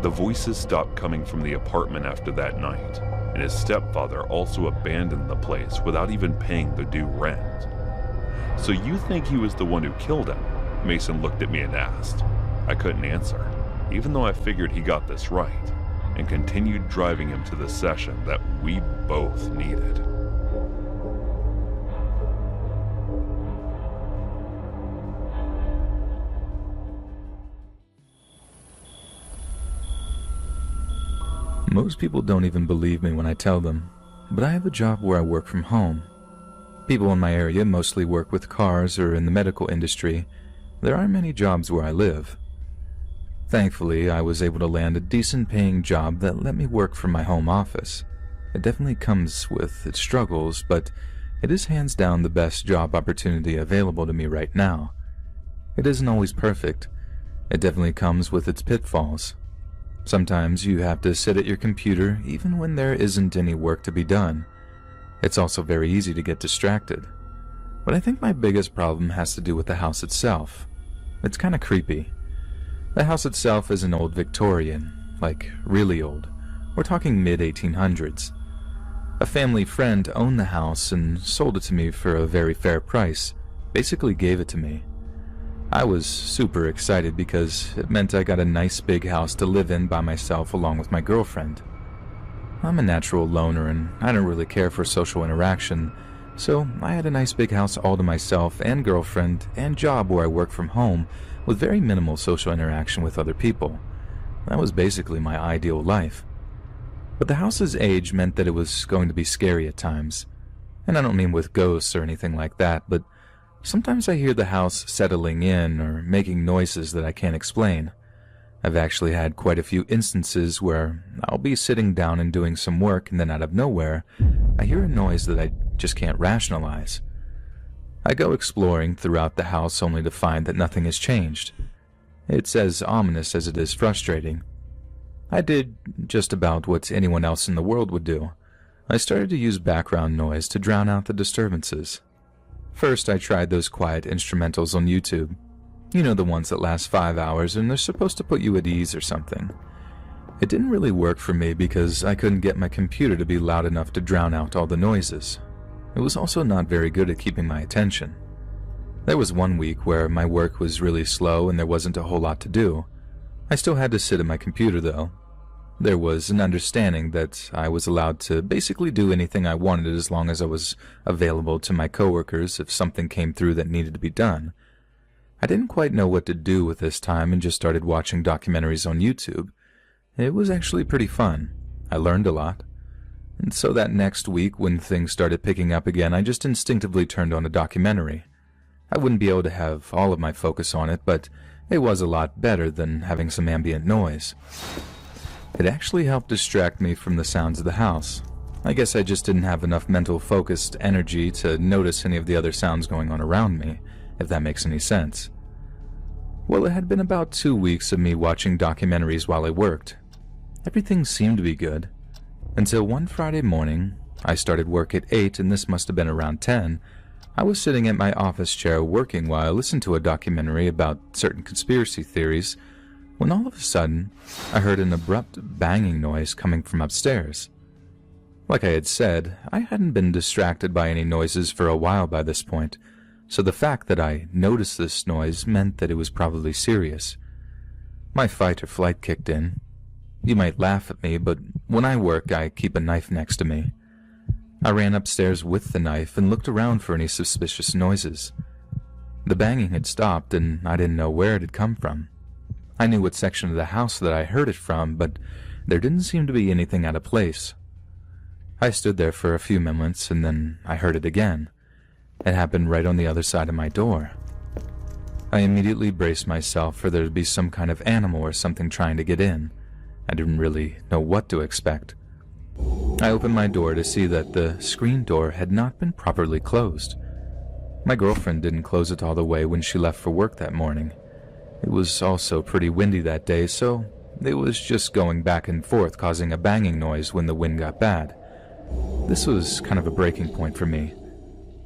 The voices stopped coming from the apartment after that night, and his stepfather also abandoned the place without even paying the due rent. "So you think he was the one who killed him?" Mason looked at me and asked. I couldn't answer, even though I figured he got this right, and continued driving him to the session that we both needed. Most people don't even believe me when I tell them, but I have a job where I work from home. People in my area mostly work with cars or in the medical industry. There aren't many jobs where I live. Thankfully, I was able to land a decent paying job that let me work from my home office. It definitely comes with its struggles, but it is hands down the best job opportunity available to me right now. It isn't always perfect. It definitely comes with its pitfalls. Sometimes you have to sit at your computer even when there isn't any work to be done. It's also very easy to get distracted. But I think my biggest problem has to do with the house itself. It's kind of creepy. The house itself is an old Victorian, like really old. We're talking mid-1800s. A family friend owned the house and sold it to me for a very fair price, basically gave it to me. I was super excited because it meant I got a nice big house to live in by myself along with my girlfriend. I'm a natural loner and I don't really care for social interaction, so I had a nice big house all to myself and girlfriend and job where I work from home with very minimal social interaction with other people. That was basically my ideal life. But the house's age meant that it was going to be scary at times. And I don't mean with ghosts or anything like that, but sometimes I hear the house settling in or making noises that I can't explain. I've actually had quite a few instances where I'll be sitting down and doing some work and then out of nowhere, I hear a noise that I just can't rationalize. I go exploring throughout the house only to find that nothing has changed. It's as ominous as it is frustrating. I did just about what anyone else in the world would do. I started to use background noise to drown out the disturbances. First, I tried those quiet instrumentals on YouTube. You know, the ones that last 5 hours and they're supposed to put you at ease or something. It didn't really work for me because I couldn't get my computer to be loud enough to drown out all the noises. It was also not very good at keeping my attention. There was one week where my work was really slow and there wasn't a whole lot to do. I still had to sit at my computer though. There was an understanding that I was allowed to basically do anything I wanted as long as I was available to my coworkers if something came through that needed to be done. I didn't quite know what to do with this time and just started watching documentaries on YouTube. It was actually pretty fun. I learned a lot. And so that next week, when things started picking up again, I just instinctively turned on a documentary. I wouldn't be able to have all of my focus on it, but it was a lot better than having some ambient noise. It actually helped distract me from the sounds of the house. I guess I just didn't have enough mental focused energy to notice any of the other sounds going on around me, if that makes any sense. Well, it had been about 2 weeks of me watching documentaries while I worked. Everything seemed to be good, until one Friday morning. I started work at 8, and this must have been around 10. I was sitting at my office chair working while I listened to a documentary about certain conspiracy theories, when all of a sudden, I heard an abrupt banging noise coming from upstairs. Like I had said, I hadn't been distracted by any noises for a while by this point, so the fact that I noticed this noise meant that it was probably serious. My fight or flight kicked in. You might laugh at me, but when I work, I keep a knife next to me. I ran upstairs with the knife and looked around for any suspicious noises. The banging had stopped, and I didn't know where it had come from. I knew what section of the house that I heard it from, but there didn't seem to be anything out of place. I stood there for a few moments, and then I heard it again. It happened right on the other side of my door. I immediately braced myself for there to be some kind of animal or something trying to get in. I didn't really know what to expect. I opened my door to see that the screen door had not been properly closed. My girlfriend didn't close it all the way when she left for work that morning. It was also pretty windy that day, so it was just going back and forth, causing a banging noise when the wind got bad. This was kind of a breaking point for me.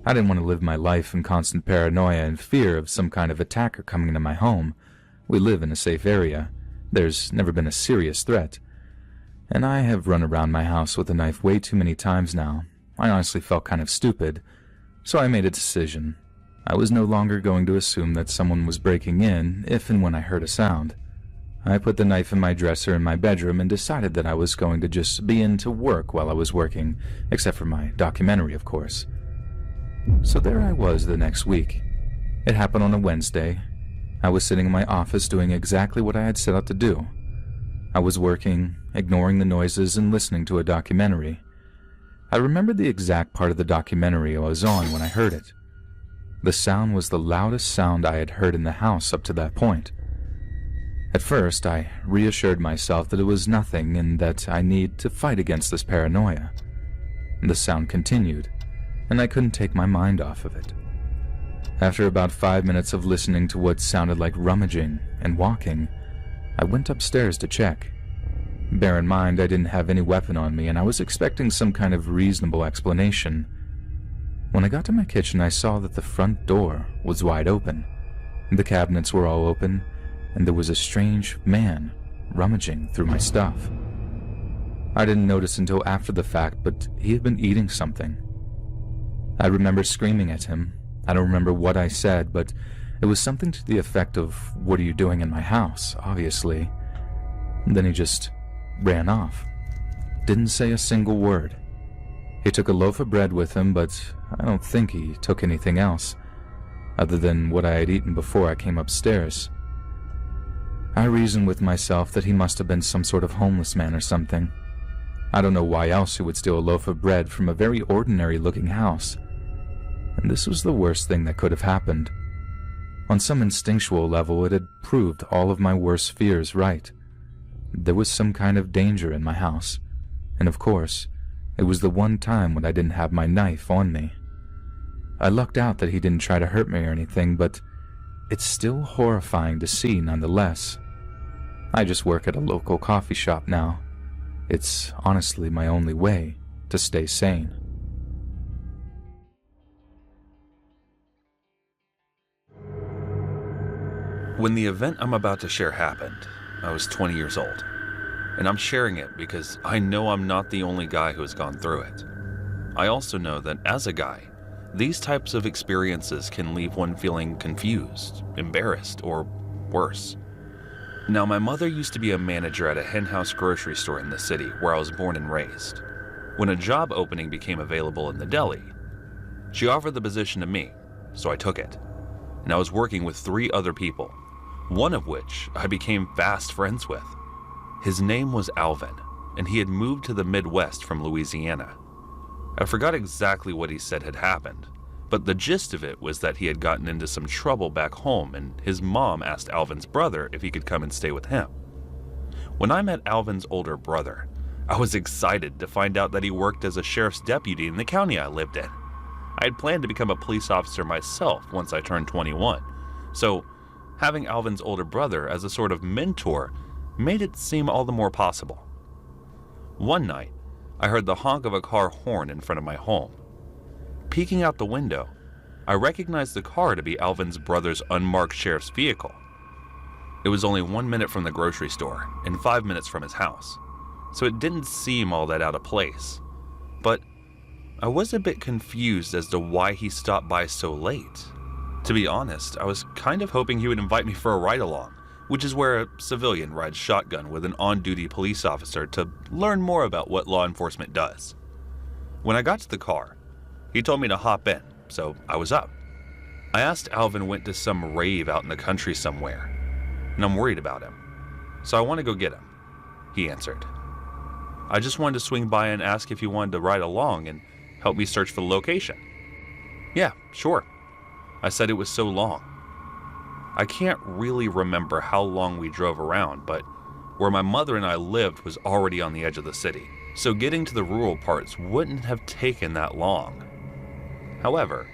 I didn't want to live my life in constant paranoia and fear of some kind of attacker coming into my home. We live in a safe area. There's never been a serious threat. And I have run around my house with a knife way too many times now. I honestly felt kind of stupid, so I made a decision. I was no longer going to assume that someone was breaking in if and when I heard a sound. I put the knife in my dresser in my bedroom and decided that I was going to just be in to work while I was working, except for my documentary, of course. So there I was the next week. It happened on a Wednesday. I was sitting in my office doing exactly what I had set out to do. I was working, ignoring the noises and listening to a documentary. I remembered the exact part of the documentary I was on when I heard it. The sound was the loudest sound I had heard in the house up to that point. At first, I reassured myself that it was nothing and that I need to fight against this paranoia. The sound continued, and I couldn't take my mind off of it. After about 5 minutes of listening to what sounded like rummaging and walking, I went upstairs to check. Bear in mind, I didn't have any weapon on me, and I was expecting some kind of reasonable explanation. When I got to my kitchen, I saw that the front door was wide open. The cabinets were all open, and there was a strange man rummaging through my stuff. I didn't notice until after the fact, but he had been eating something. I remember screaming at him. I don't remember what I said, but it was something to the effect of, "What are you doing in my house?" obviously. And then he just ran off. Didn't say a single word. He took a loaf of bread with him, but I don't think he took anything else, other than what I had eaten before I came upstairs. I reasoned with myself that he must have been some sort of homeless man or something. I don't know why else he would steal a loaf of bread from a very ordinary-looking house. And this was the worst thing that could have happened. On some instinctual level, it had proved all of my worst fears right. There was some kind of danger in my house, and of course, it was the one time when I didn't have my knife on me. I lucked out that he didn't try to hurt me or anything, but it's still horrifying to see nonetheless. I just work at a local coffee shop now. It's honestly my only way to stay sane. When the event I'm about to share happened, I was 20 years old. And I'm sharing it because I know I'm not the only guy who has gone through it. I also know that as a guy, these types of experiences can leave one feeling confused, embarrassed, or worse. Now, my mother used to be a manager at a henhouse grocery store in the city where I was born and raised. When a job opening became available in the deli, she offered the position to me, so I took it. And I was working with 3 other people, one of which I became fast friends with. His name was Alvin, and he had moved to the Midwest from Louisiana. I forgot exactly what he said had happened, but the gist of it was that he had gotten into some trouble back home, and his mom asked Alvin's brother if he could come and stay with him. When I met Alvin's older brother, I was excited to find out that he worked as a sheriff's deputy in the county I lived in. I had planned to become a police officer myself once I turned 21, so having Alvin's older brother as a sort of mentor made it seem all the more possible. One night, I heard the honk of a car horn in front of my home. Peeking out the window, I recognized the car to be Alvin's brother's unmarked sheriff's vehicle. It was only 1 minute from the grocery store and 5 minutes from his house, so it didn't seem all that out of place. But I was a bit confused as to why he stopped by so late. To be honest, I was kind of hoping he would invite me for a ride-along, which is where a civilian rides shotgun with an on-duty police officer to learn more about what law enforcement does. When I got to the car, he told me to hop in, so I was up. I asked Alvin went to some rave out in the country somewhere, and I'm worried about him, so I want to go get him, he answered. I just wanted to swing by and ask if he wanted to ride along and help me search for the location. Yeah, sure. I said it was so long. I can't really remember how long we drove around, but where my mother and I lived was already on the edge of the city, so getting to the rural parts wouldn't have taken that long. However,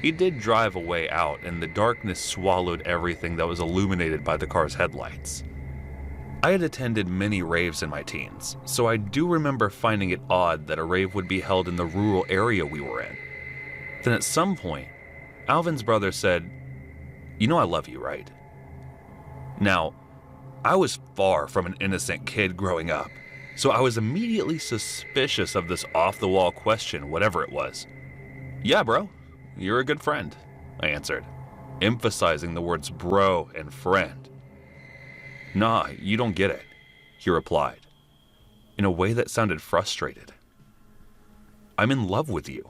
he did drive a way out, and the darkness swallowed everything that was illuminated by the car's headlights. I had attended many raves in my teens, so I do remember finding it odd that a rave would be held in the rural area we were in. Then at some point, Alvin's brother said, "You know I love you, right?" Now, I was far from an innocent kid growing up, so I was immediately suspicious of this off-the-wall question, whatever it was. "Yeah, bro, you're a good friend," I answered, emphasizing the words bro and friend. "Nah, you don't get it," he replied, in a way that sounded frustrated. "I'm in love with you."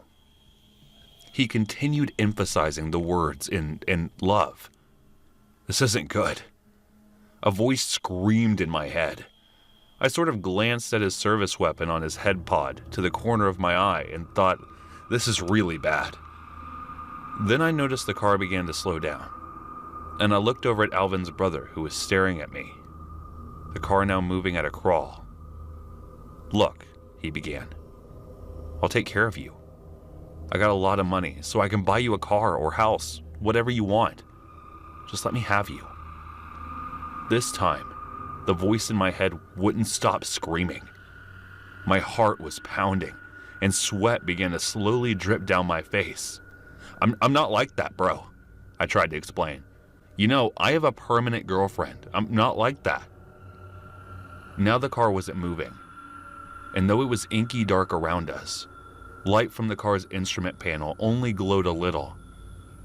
He continued emphasizing the words in love. This isn't good. A voice screamed in my head. I sort of glanced at his service weapon on his head pod to the corner of my eye and thought, this is really bad. Then I noticed the car began to slow down, and I looked over at Alvin's brother, who was staring at me, the car now moving at a crawl. "Look," he began, "I'll take care of you. I got a lot of money, so I can buy you a car or house, whatever you want. Just let me have you." This time, the voice in my head wouldn't stop screaming. My heart was pounding, and sweat began to slowly drip down my face. I'm not like that, bro," I tried to explain. "You know, I have a permanent girlfriend. I'm not like that." Now the car wasn't moving, and though it was inky dark around us, light from the car's instrument panel only glowed a little,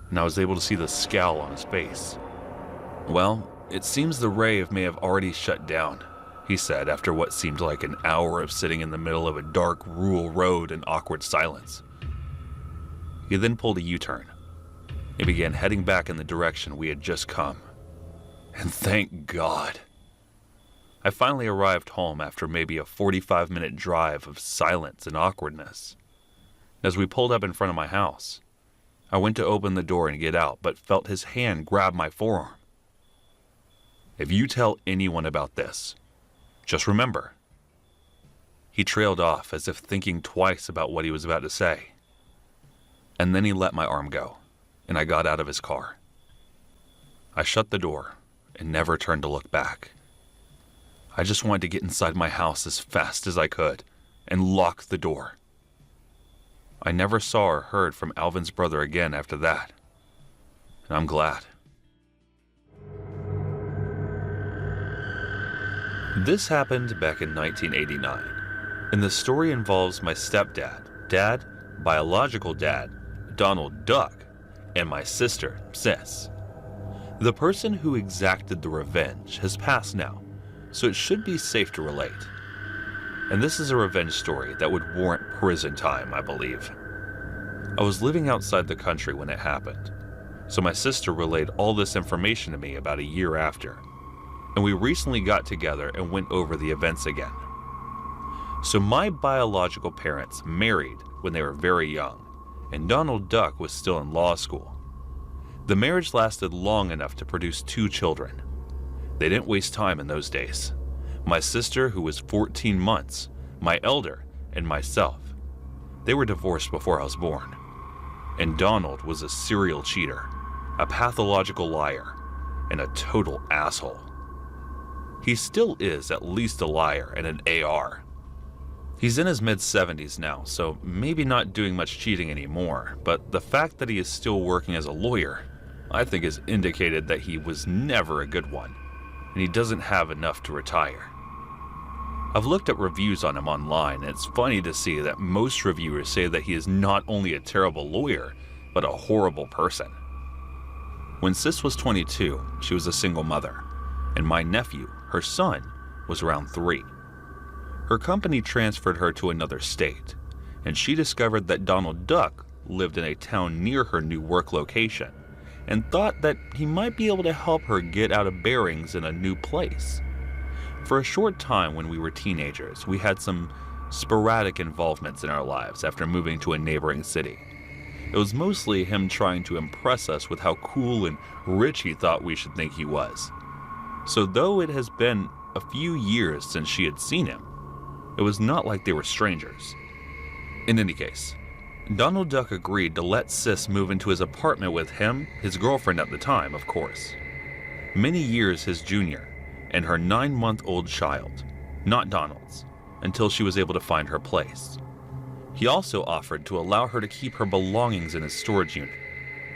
and I was able to see the scowl on his face. "Well, it seems the rave may have already shut down," he said after what seemed like an hour of sitting in the middle of a dark rural road in awkward silence. He then pulled a U-turn and began heading back in the direction we had just come. And thank God. I finally arrived home after maybe a 45-minute drive of silence and awkwardness. As we pulled up in front of my house, I went to open the door and get out, but felt his hand grab my forearm. "If you tell anyone about this, just remember." He trailed off as if thinking twice about what he was about to say. And then he let my arm go, and I got out of his car. I shut the door and never turned to look back. I just wanted to get inside my house as fast as I could and lock the door. I never saw or heard from Alvin's brother again after that, and I'm glad. This happened back in 1989, and the story involves my stepdad, dad, biological dad, Donald Duck, and my sister, Sis. The person who exacted the revenge has passed now, so it should be safe to relate. And this is a revenge story that would warrant prison time, I believe. I was living outside the country when it happened, so my sister relayed all this information to me about a year after, and we recently got together and went over the events again. So my biological parents married when they were very young, and Donald Duck was still in law school. The marriage lasted long enough to produce 2 children. They didn't waste time in those days. My sister, who was 14 months, my elder, and myself. They were divorced before I was born. And Donald was a serial cheater, a pathological liar, and a total asshole. He still is at least a liar and an AR. He's in his mid-70s now, so maybe not doing much cheating anymore, but the fact that he is still working as a lawyer, I think has indicated that he was never a good one, and he doesn't have enough to retire. I've looked at reviews on him online, and it's funny to see that most reviewers say that he is not only a terrible lawyer, but a horrible person. When Sis was 22, she was a single mother, and my nephew, her son, was around 3. Her company transferred her to another state, and she discovered that Donald Duck lived in a town near her new work location, and thought that he might be able to help her get out of bearings in a new place. For a short time when we were teenagers, we had some sporadic involvements in our lives after moving to a neighboring city. It was mostly him trying to impress us with how cool and rich he thought we should think he was. So though it has been a few years since she had seen him, it was not like they were strangers. In any case, Donald Duck agreed to let Sis move into his apartment with him, his girlfriend at the time, of course, many years his junior, and her 9-month-old child, not Donald's, until she was able to find her place. He also offered to allow her to keep her belongings in his storage unit.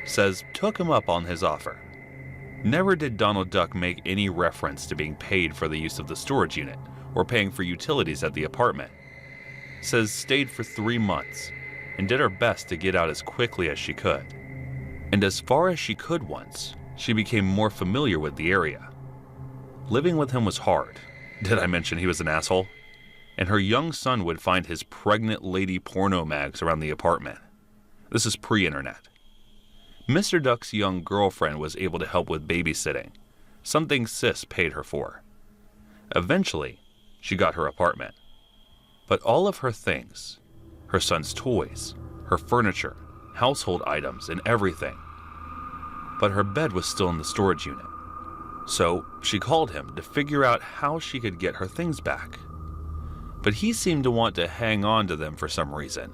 Says took him up on his offer. Never did Donald Duck make any reference to being paid for the use of the storage unit or paying for utilities at the apartment. Says stayed for 3 months and did her best to get out as quickly as she could. And as far as she could once, she became more familiar with the area. Living with him was hard. Did I mention he was an asshole? And her young son would find his pregnant lady porno mags around the apartment. This is pre-internet. Mr. Duck's young girlfriend was able to help with babysitting, something Sis paid her for. Eventually, she got her apartment. But all of her things, her son's toys, her furniture, household items, and everything. But her bed was still in the storage unit. So she called him to figure out how she could get her things back. But he seemed to want to hang on to them for some reason.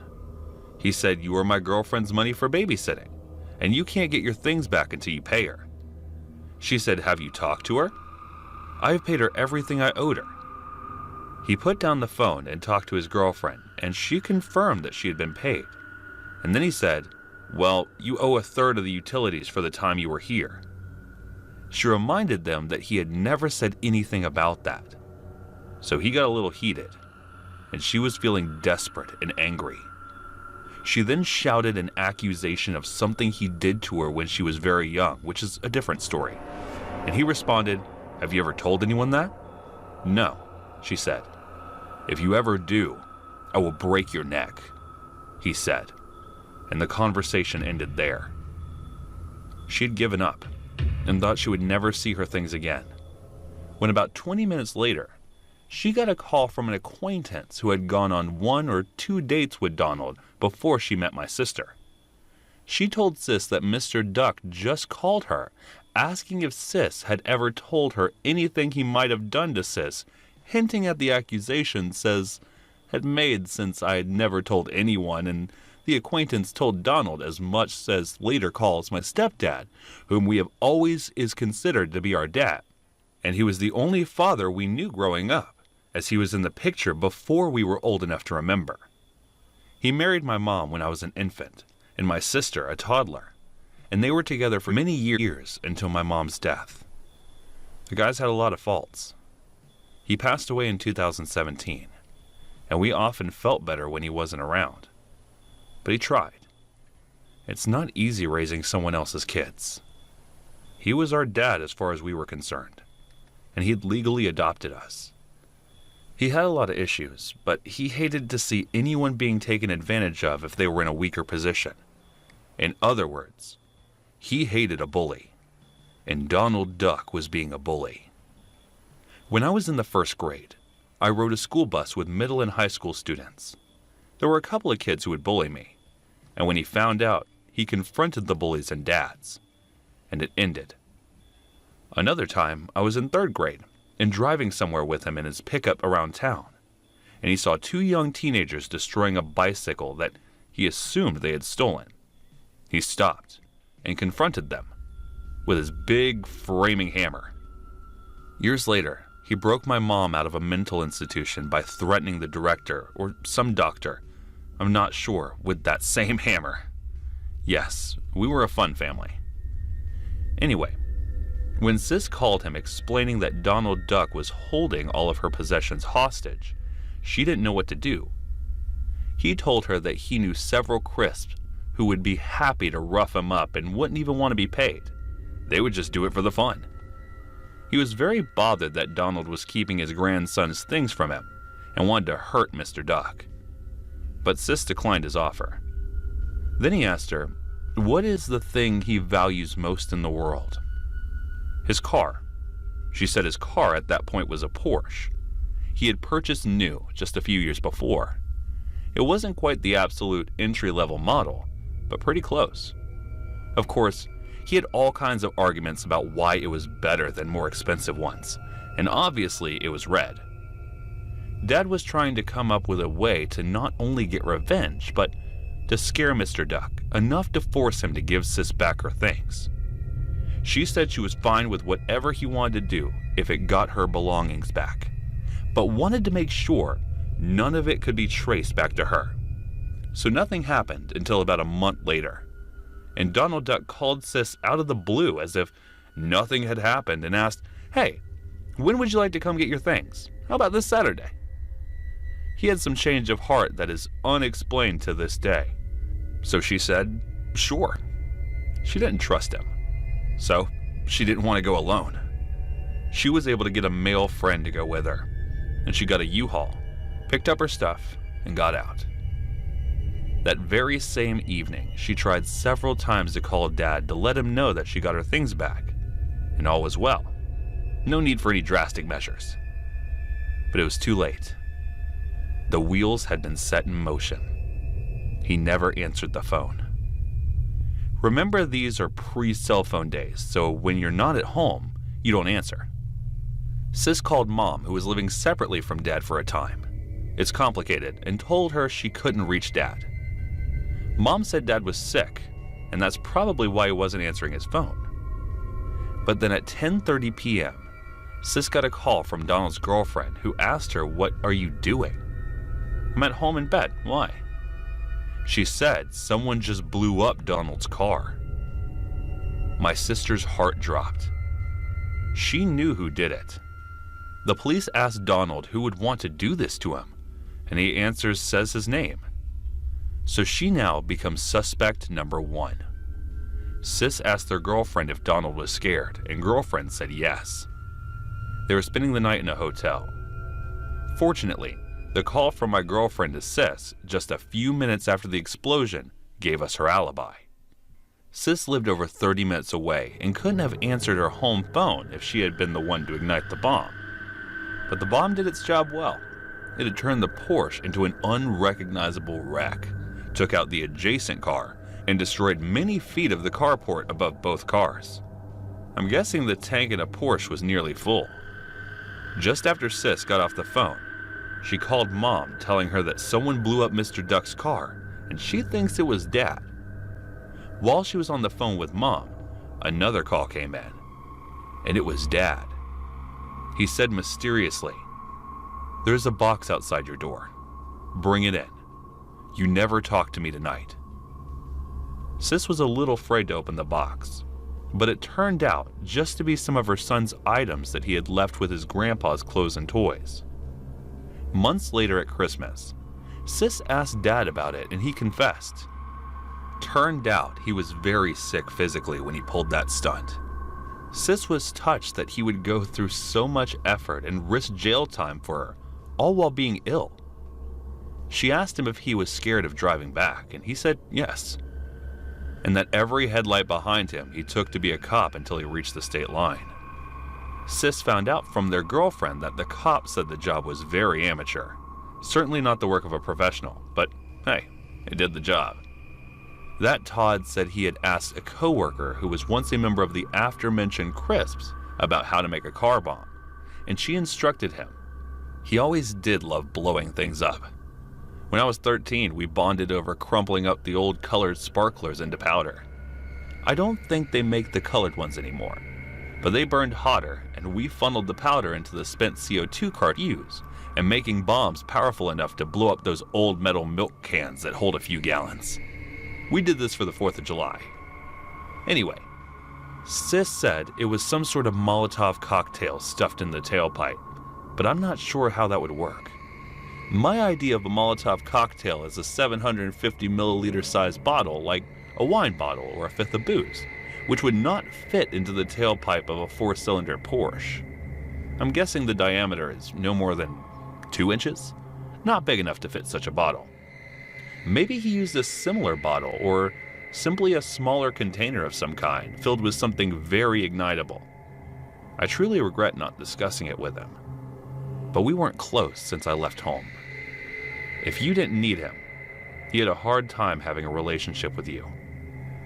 He said, "You are my girlfriend's money for babysitting, and you can't get your things back until you pay her." She said, "Have you talked to her?" "I've paid her everything I owed her." He put down the phone and talked to his girlfriend, and she confirmed that she had been paid. And then he said, "Well, you owe 1/3 of the utilities for the time you were here." She reminded them that he had never said anything about that. So he got a little heated, and she was feeling desperate and angry. She then shouted an accusation of something he did to her when she was very young, which is a different story. And he responded, "Have you ever told anyone that?" "No," she said. "If you ever do, I will break your neck," he said. And the conversation ended there. She had given up and thought she would never see her things again. When about 20 minutes later, she got a call from an acquaintance who had gone on 1 or 2 dates with Donald before she met my sister. She told Sis that Mr. Duck just called her, asking if Sis had ever told her anything he might have done to Sis, hinting at the accusation Sis had made since I had never told anyone, and the acquaintance told Donald as much Sis later calls my stepdad, whom we have always is considered to be our dad, and he was the only father we knew growing up, as he was in the picture before we were old enough to remember. He married my mom when I was an infant, and my sister a toddler, and they were together for many years until my mom's death. The guy's had a lot of faults. He passed away in 2017, and we often felt better when he wasn't around. But he tried. It's not easy raising someone else's kids. He was our dad as far as we were concerned, and he had legally adopted us. He had a lot of issues, but he hated to see anyone being taken advantage of if they were in a weaker position. In other words, he hated a bully, and Donald Duck was being a bully. When I was in the 1st grade, I rode a school bus with middle and high school students. There were a couple of kids who would bully me, and when he found out, he confronted the bullies and dads, and it ended. Another time, I was in 3rd grade and driving somewhere with him in his pickup around town, and he saw two young teenagers destroying a bicycle that he assumed they had stolen. He stopped and confronted them with his big framing hammer. Years later, he broke my mom out of a mental institution by threatening the director or some doctor, I'm not sure, with that same hammer. Yes, we were a fun family. Anyway, when Sis called him explaining that Donald Duck was holding all of her possessions hostage, she didn't know what to do. He told her that he knew several crisps who would be happy to rough him up and wouldn't even want to be paid. They would just do it for the fun. He was very bothered that Donald was keeping his grandson's things from him and wanted to hurt Mr. Duck. But Sis declined his offer. Then he asked her, what is the thing he values most in the world? His car. She said his car at that point was a Porsche. He had purchased new just a few years before. It wasn't quite the absolute entry-level model, but pretty close. Of course, he had all kinds of arguments about why it was better than more expensive ones, and obviously it was red. Dad was trying to come up with a way to not only get revenge, but to scare Mr. Duck enough to force him to give Sis back her things. She said she was fine with whatever he wanted to do if it got her belongings back, but wanted to make sure none of it could be traced back to her. So nothing happened until about a month later, and Donald Duck called Sis out of the blue as if nothing had happened and asked, hey, when would you like to come get your things? How about this Saturday? He had some change of heart that is unexplained to this day. So she said, sure. She didn't trust him, so she didn't want to go alone. She was able to get a male friend to go with her, and she got a U-Haul, picked up her stuff, and got out. That very same evening, she tried several times to call Dad to let him know that she got her things back, and all was well. No need for any drastic measures. But it was too late. The wheels had been set in motion. He never answered the phone. Remember, these are pre-cell phone days, so when you're not at home, you don't answer. Sis called Mom, who was living separately from Dad for a time. It's complicated, and told her she couldn't reach Dad. Mom said Dad was sick, and that's probably why he wasn't answering his phone. But then at 10:30 p.m., Sis got a call from Donald's girlfriend who asked her, what are you doing? I'm at home in bed. Why? She said someone just blew up Donald's car. My sister's heart dropped. She knew who did it. The police asked Donald who would want to do this to him, and he says his name. So she now becomes suspect number one. Sis asked their girlfriend if Donald was scared, and girlfriend said yes. They were spending the night in a hotel. Fortunately, the call from my girlfriend to Sis, just a few minutes after the explosion, gave us her alibi. Sis lived over 30 minutes away and couldn't have answered her home phone if she had been the one to ignite the bomb. But the bomb did its job well. It had turned the Porsche into an unrecognizable wreck, took out the adjacent car, and destroyed many feet of the carport above both cars. I'm guessing the tank in a Porsche was nearly full. Just after Sis got off the phone, she called Mom, telling her that someone blew up Mr. Duck's car, and she thinks it was Dad. While she was on the phone with Mom, another call came in, and it was Dad. He said mysteriously, "There's a box outside your door. Bring it in. You never talked to me tonight." Sis was a little afraid to open the box, but it turned out just to be some of her son's items that he had left with his grandpa's clothes and toys. Months later at Christmas, Sis asked Dad about it and he confessed. Turned out he was very sick physically when he pulled that stunt. Sis was touched that he would go through so much effort and risk jail time for her, all while being ill. She asked him if he was scared of driving back, and he said yes, and that every headlight behind him he took to be a cop until he reached the state line. Sis found out from their girlfriend that the cop said the job was very amateur. Certainly not the work of a professional, but hey, it did the job. That Todd said he had asked a coworker who was once a member of the after-mentioned Crisps about how to make a car bomb, and she instructed him. He always did love blowing things up. When I was 13, we bonded over crumpling up the old colored sparklers into powder. I don't think they make the colored ones anymore, but they burned hotter, and we funneled the powder into the spent CO2 cart used, and making bombs powerful enough to blow up those old metal milk cans that hold a few gallons. We did this for the 4th of July. Anyway, Sis said it was some sort of Molotov cocktail stuffed in the tailpipe, but I'm not sure how that would work. My idea of a Molotov cocktail is a 750 milliliter size bottle, like a wine bottle or a fifth of booze, which would not fit into the tailpipe of a 4-cylinder Porsche. I'm guessing the diameter is no more than 2 inches? Not big enough to fit such a bottle. Maybe he used a similar bottle, or simply a smaller container of some kind, filled with something very ignitable. I truly regret not discussing it with him. But we weren't close since I left home. If you didn't need him, he had a hard time having a relationship with you.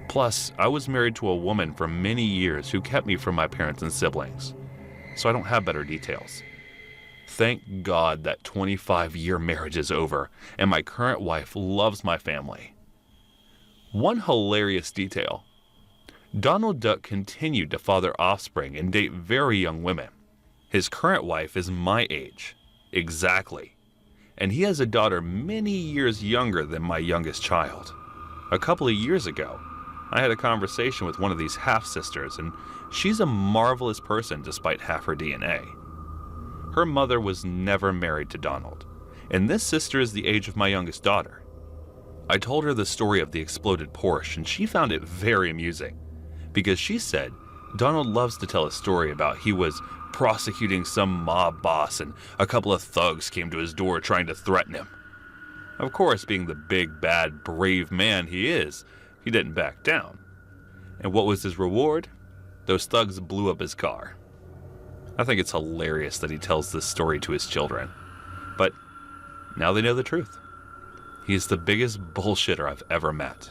Plus, I was married to a woman for many years who kept me from my parents and siblings, so I don't have better details. Thank God that 25-year marriage is over, and my current wife loves my family. One hilarious detail: Donald Duck continued to father offspring and date very young women. His current wife is my age, exactly, and he has a daughter many years younger than my youngest child. A couple of years ago, I had a conversation with one of these half-sisters, and she's a marvelous person despite half her DNA. Her mother was never married to Donald, and this sister is the age of my youngest daughter. I told her the story of the exploded Porsche, and she found it very amusing, because she said Donald loves to tell a story about he was prosecuting some mob boss and a couple of thugs came to his door trying to threaten him. Of course, being the big, bad, brave man he is, he didn't back down. And what was his reward? Those thugs blew up his car. I think it's hilarious that he tells this story to his children. But now they know the truth. He's the biggest bullshitter I've ever met.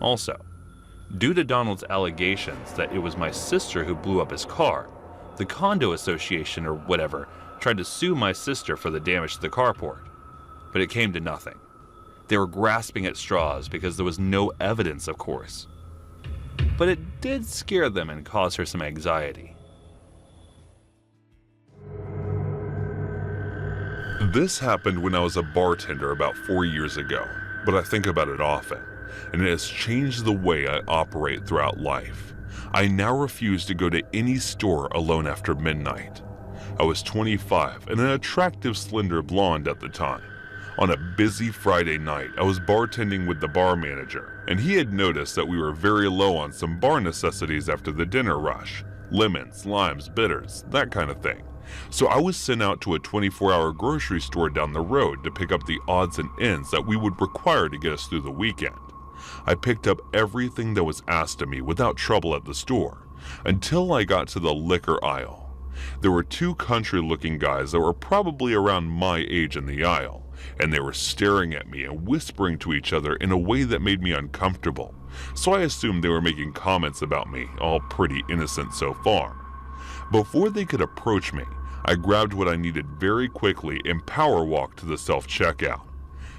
Also, due to Donald's allegations that it was my sister who blew up his car, the condo association or whatever tried to sue my sister for the damage to the carport. But it came to nothing. They were grasping at straws because there was no evidence, of course. But it did scare them and cause her some anxiety. This happened when I was a bartender about 4 years ago, but I think about it often, and it has changed the way I operate throughout life. I now refuse to go to any store alone after midnight. I was 25 and an attractive slender blonde at the time. On a busy Friday night, I was bartending with the bar manager, and he had noticed that we were very low on some bar necessities after the dinner rush. Lemons, limes, bitters, that kind of thing. So I was sent out to a 24-hour grocery store down the road to pick up the odds and ends that we would require to get us through the weekend. I picked up everything that was asked of me without trouble at the store, until I got to the liquor aisle. There were 2 country-looking guys that were probably around my age in the aisle, and they were staring at me and whispering to each other in a way that made me uncomfortable, so I assumed they were making comments about me, all pretty innocent so far. Before they could approach me, I grabbed what I needed very quickly and power walked to the self-checkout.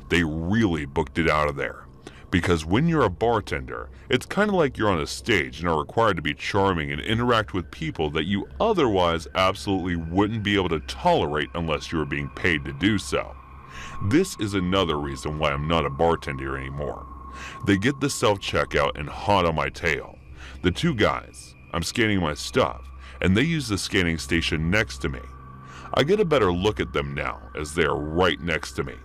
They really booked it out of there, because when you're a bartender, it's kind of like you're on a stage and are required to be charming and interact with people that you otherwise absolutely wouldn't be able to tolerate unless you were being paid to do so. This is another reason why I'm not a bartender anymore. They get the self-checkout and hot on my tail. The 2 guys, I'm scanning my stuff, and they use the scanning station next to me. I get a better look at them now as they are right next to me.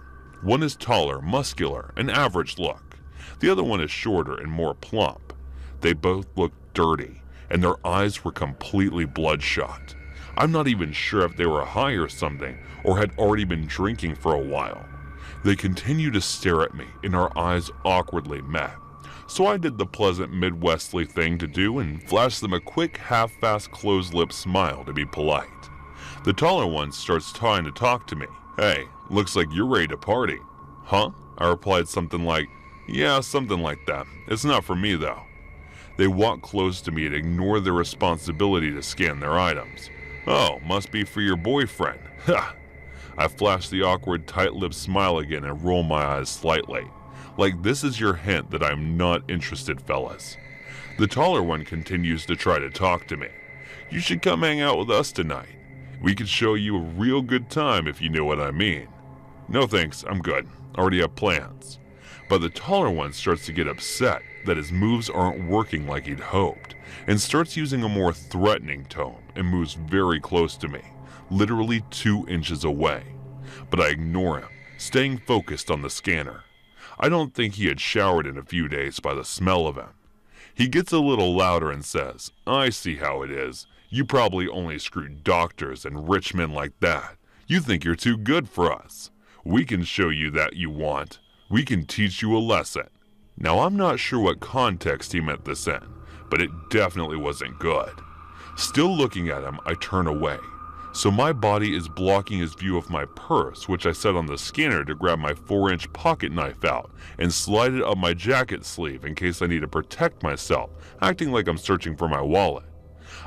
One is taller, muscular, an average look. The other one is shorter and more plump. They both looked dirty, and their eyes were completely bloodshot. I'm not even sure if they were high or something, or had already been drinking for a while. They continued to stare at me, and our eyes awkwardly met. So I did the pleasant Midwestly thing to do and flashed them a quick, half-fast, closed-lip smile to be polite. The taller one starts trying to talk to me. "Hey, looks like you're ready to party." "Huh?" I replied something like, "Yeah, something like that. It's not for me, though." They walk close to me and ignore their responsibility to scan their items. "Oh, must be for your boyfriend." Ha! I flash the awkward tight-lipped smile again and roll my eyes slightly. Like this is your hint that I'm not interested, fellas. The taller one continues to try to talk to me. You should come hang out with us tonight. We could show you a real good time if you know what I mean. No thanks, I'm good. Already have plans. But the taller one starts to get upset that his moves aren't working like he'd hoped, and starts using a more threatening tone and moves very close to me, literally 2 inches away. But I ignore him, staying focused on the scanner. I don't think he had showered in a few days by the smell of him. He gets a little louder and says, I see how it is. You probably only screw doctors and rich men like that. You think you're too good for us. We can show you that you want. We can teach you a lesson. Now I'm not sure what context he meant this in, but it definitely wasn't good. Still looking at him, I turn away. So my body is blocking his view of my purse, which I set on the scanner to grab my 4-inch pocket knife out and slide it up my jacket sleeve in case I need to protect myself, acting like I'm searching for my wallet.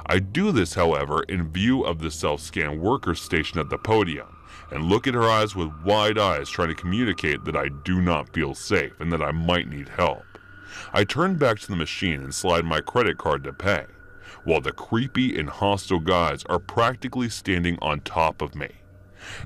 I do this, however, in view of the self-scan worker station at the podium, and look at her eyes with wide eyes trying to communicate that I do not feel safe and that I might need help. I turn back to the machine and slide my credit card to pay, while the creepy and hostile guys are practically standing on top of me.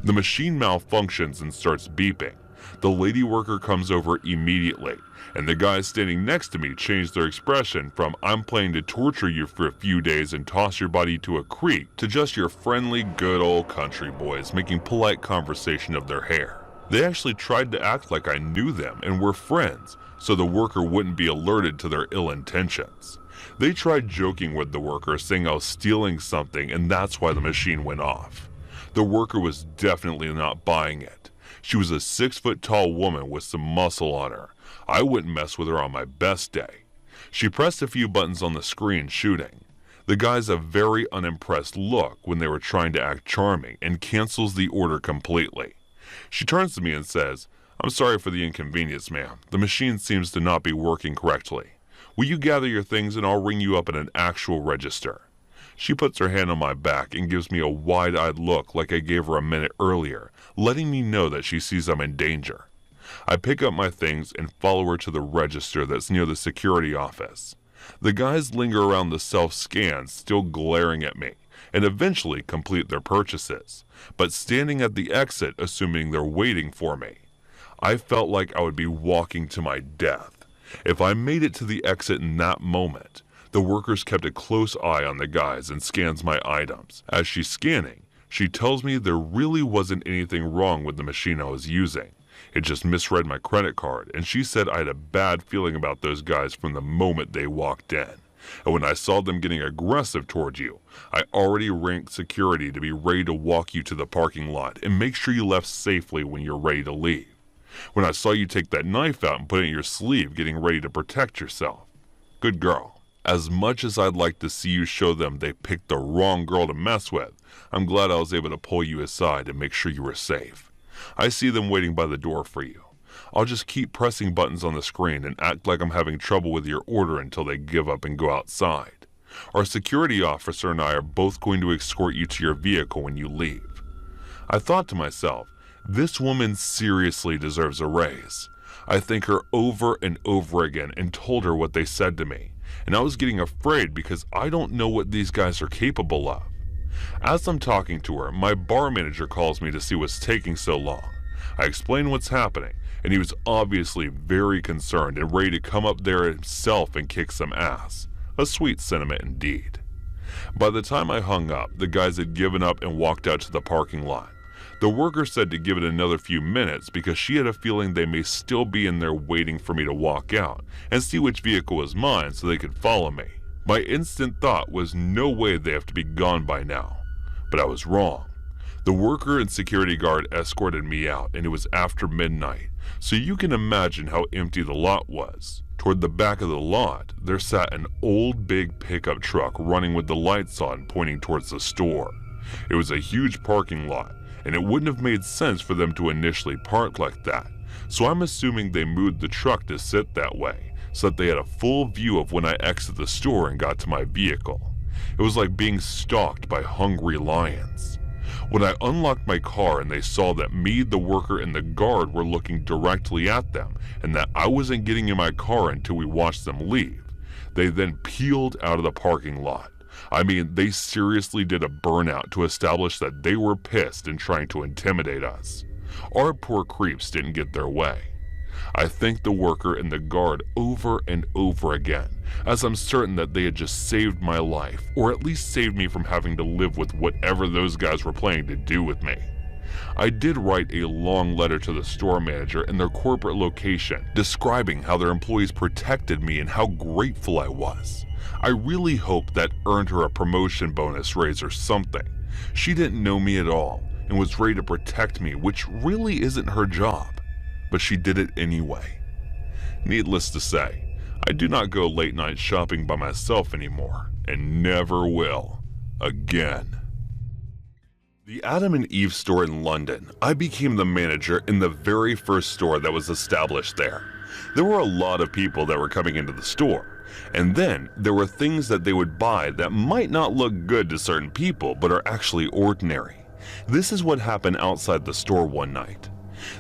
The machine malfunctions and starts beeping. The lady worker comes over immediately, and the guys standing next to me change their expression from I'm planning to torture you for a few days and toss your body to a creek to just your friendly good old country boys making polite conversation of their hair. They actually tried to act like I knew them and were friends, so the worker wouldn't be alerted to their ill intentions. They tried joking with the worker, saying I was stealing something and that's why the machine went off. The worker was definitely not buying it. She was a 6-foot-tall woman with some muscle on her. I wouldn't mess with her on my best day. She pressed a few buttons on the screen, shooting. The guy's a very unimpressed look when they were trying to act charming and cancels the order completely. She turns to me and says, I'm sorry for the inconvenience, ma'am. The machine seems to not be working correctly. Will you gather your things and I'll ring you up at an actual register? She puts her hand on my back and gives me a wide-eyed look like I gave her a minute earlier, letting me know that she sees I'm in danger. I pick up my things and follow her to the register that's near the security office. The guys linger around the self-scan, still glaring at me, and eventually complete their purchases, but standing at the exit assuming they're waiting for me. I felt like I would be walking to my death. If I made it to the exit in that moment, the workers kept a close eye on the guys and scans my items. As she's scanning, she tells me there really wasn't anything wrong with the machine I was using. It just misread my credit card, and she said I had a bad feeling about those guys from the moment they walked in. And when I saw them getting aggressive toward you, I already ranked security to be ready to walk you to the parking lot and make sure you left safely when you're ready to leave. When I saw you take that knife out and put it in your sleeve, getting ready to protect yourself. Good girl. As much as I'd like to see you show them they picked the wrong girl to mess with, I'm glad I was able to pull you aside and make sure you were safe. I see them waiting by the door for you. I'll just keep pressing buttons on the screen and act like I'm having trouble with your order until they give up and go outside. Our security officer and I are both going to escort you to your vehicle when you leave. I thought to myself, this woman seriously deserves a raise. I thanked her over and over again and told her what they said to me, and I was getting afraid because I don't know what these guys are capable of. As I'm talking to her, my bar manager calls me to see what's taking so long. I explain what's happening, and he was obviously very concerned and ready to come up there himself and kick some ass. A sweet sentiment indeed. By the time I hung up, the guys had given up and walked out to the parking lot. The worker said to give it another few minutes because she had a feeling they may still be in there waiting for me to walk out and see which vehicle was mine so they could follow me. My instant thought was no way they have to be gone by now. But I was wrong. The worker and security guard escorted me out, and it was after midnight, so you can imagine how empty the lot was. Toward the back of the lot, there sat an old big pickup truck running with the lights on pointing towards the store. It was a huge parking lot, and it wouldn't have made sense for them to initially park like that, so I'm assuming they moved the truck to sit that way, so that they had a full view of when I exited the store and got to my vehicle. It was like being stalked by hungry lions. When I unlocked my car and they saw that me, the worker, and the guard were looking directly at them and that I wasn't getting in my car until we watched them leave, they then peeled out of the parking lot. I mean, they seriously did a burnout to establish that they were pissed and trying to intimidate us. Our poor creeps didn't get their way. I thanked the worker and the guard over and over again, as I'm certain that they had just saved my life, or at least saved me from having to live with whatever those guys were planning to do with me. I did write a long letter to the store manager and their corporate location, describing how their employees protected me and how grateful I was. I really hope that earned her a promotion bonus raise or something. She didn't know me at all and was ready to protect me, which really isn't her job, but she did it anyway. Needless to say, I do not go late night shopping by myself anymore, and never will again. The Adam and Eve store in London, I became the manager in the very first store that was established there. There were a lot of people that were coming into the store, and then there were things that they would buy that might not look good to certain people but are actually ordinary. This is what happened outside the store one night.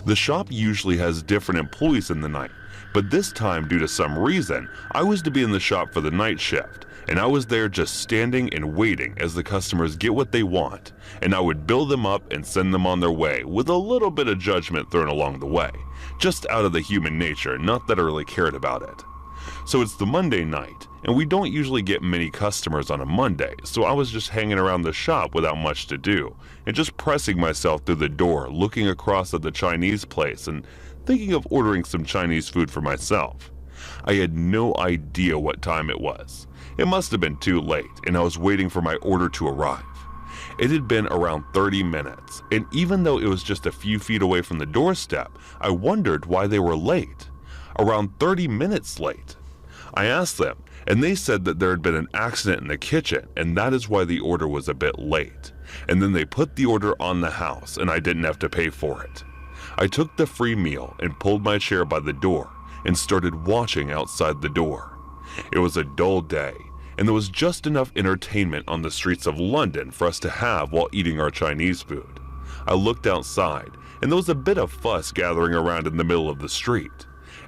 The shop usually has different employees in the night, but this time, due to some reason, I was to be in the shop for the night shift, and I was there just standing and waiting as the customers get what they want, and I would build them up and send them on their way with a little bit of judgment thrown along the way, just out of the human nature, not that I really cared about it. So it's the Monday night, and we don't usually get many customers on a Monday, so I was just hanging around the shop without much to do, and just pressing myself through the door, looking across at the Chinese place and thinking of ordering some Chinese food for myself. I had no idea what time it was. It must have been too late, and I was waiting for my order to arrive. It had been around 30 minutes, and even though it was just a few feet away from the doorstep, I wondered why they were late. Around 30 minutes late. I asked them, and they said that there had been an accident in the kitchen, and that is why the order was a bit late. And then they put the order on the house, and I didn't have to pay for it. I took the free meal and pulled my chair by the door and started watching outside the door. It was a dull day, and there was just enough entertainment on the streets of London for us to have while eating our Chinese food. I looked outside, and there was a bit of fuss gathering around in the middle of the street.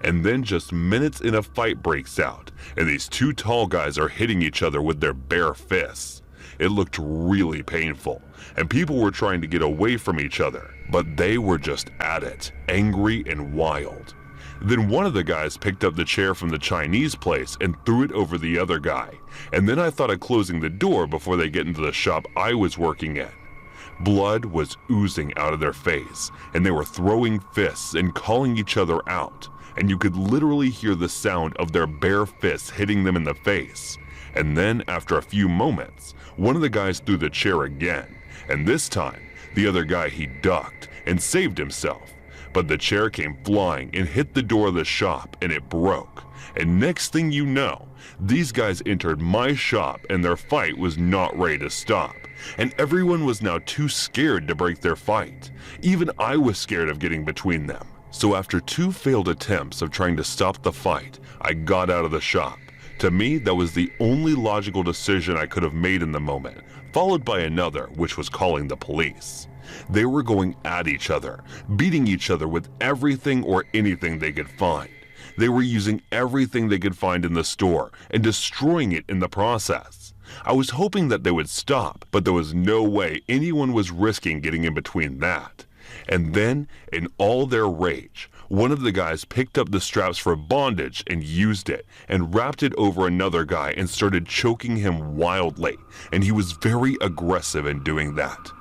And then just minutes in, a fight breaks out, and these two tall guys are hitting each other with their bare fists. It looked really painful, and people were trying to get away from each other, but they were just at it, angry and wild. Then one of the guys picked up the chair from the Chinese place and threw it over the other guy, and then I thought of closing the door before they get into the shop I was working in. Blood was oozing out of their face, and they were throwing fists and calling each other out, and you could literally hear the sound of their bare fists hitting them in the face. And then, after a few moments, one of the guys threw the chair again, and this time, the other guy, he ducked and saved himself. But the chair came flying and hit the door of the shop, and it broke. And next thing you know, these guys entered my shop, and their fight was not ready to stop. And everyone was now too scared to break their fight. Even I was scared of getting between them. So after 2 failed attempts of trying to stop the fight, I got out of the shop. To me, that was the only logical decision I could have made in the moment, followed by another, which was calling the police. They were going at each other, beating each other with everything or anything they could find. They were using everything they could find in the store and destroying it in the process. I was hoping that they would stop, but there was no way anyone was risking getting in between that. And then, in all their rage, one of the guys picked up the straps for bondage and used it, and wrapped it over another guy and started choking him wildly, and he was very aggressive in doing that.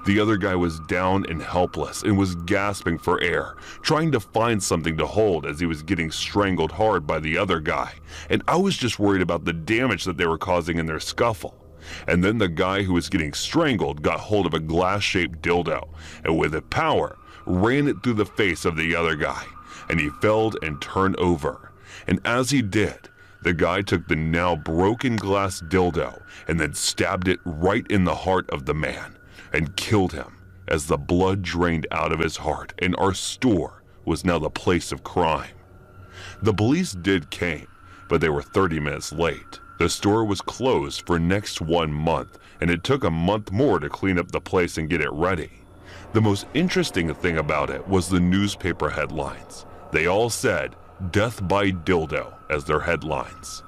The other guy was down and helpless and was gasping for air, trying to find something to hold as he was getting strangled hard by the other guy, and I was just worried about the damage that they were causing in their scuffle. And then the guy who was getting strangled got hold of a glass-shaped dildo, and with it power, ran it through the face of the other guy, and he fell and turned over. And as he did, the guy took the now broken glass dildo and then stabbed it right in the heart of the man, and killed him as the blood drained out of his heart, and our store was now the place of crime. The police did came, but they were 30 minutes late. The store was closed for next 1 month, and it took a month more to clean up the place and get it ready. The most interesting thing about it was the newspaper headlines. They all said, "Death by Dildo," as their headlines.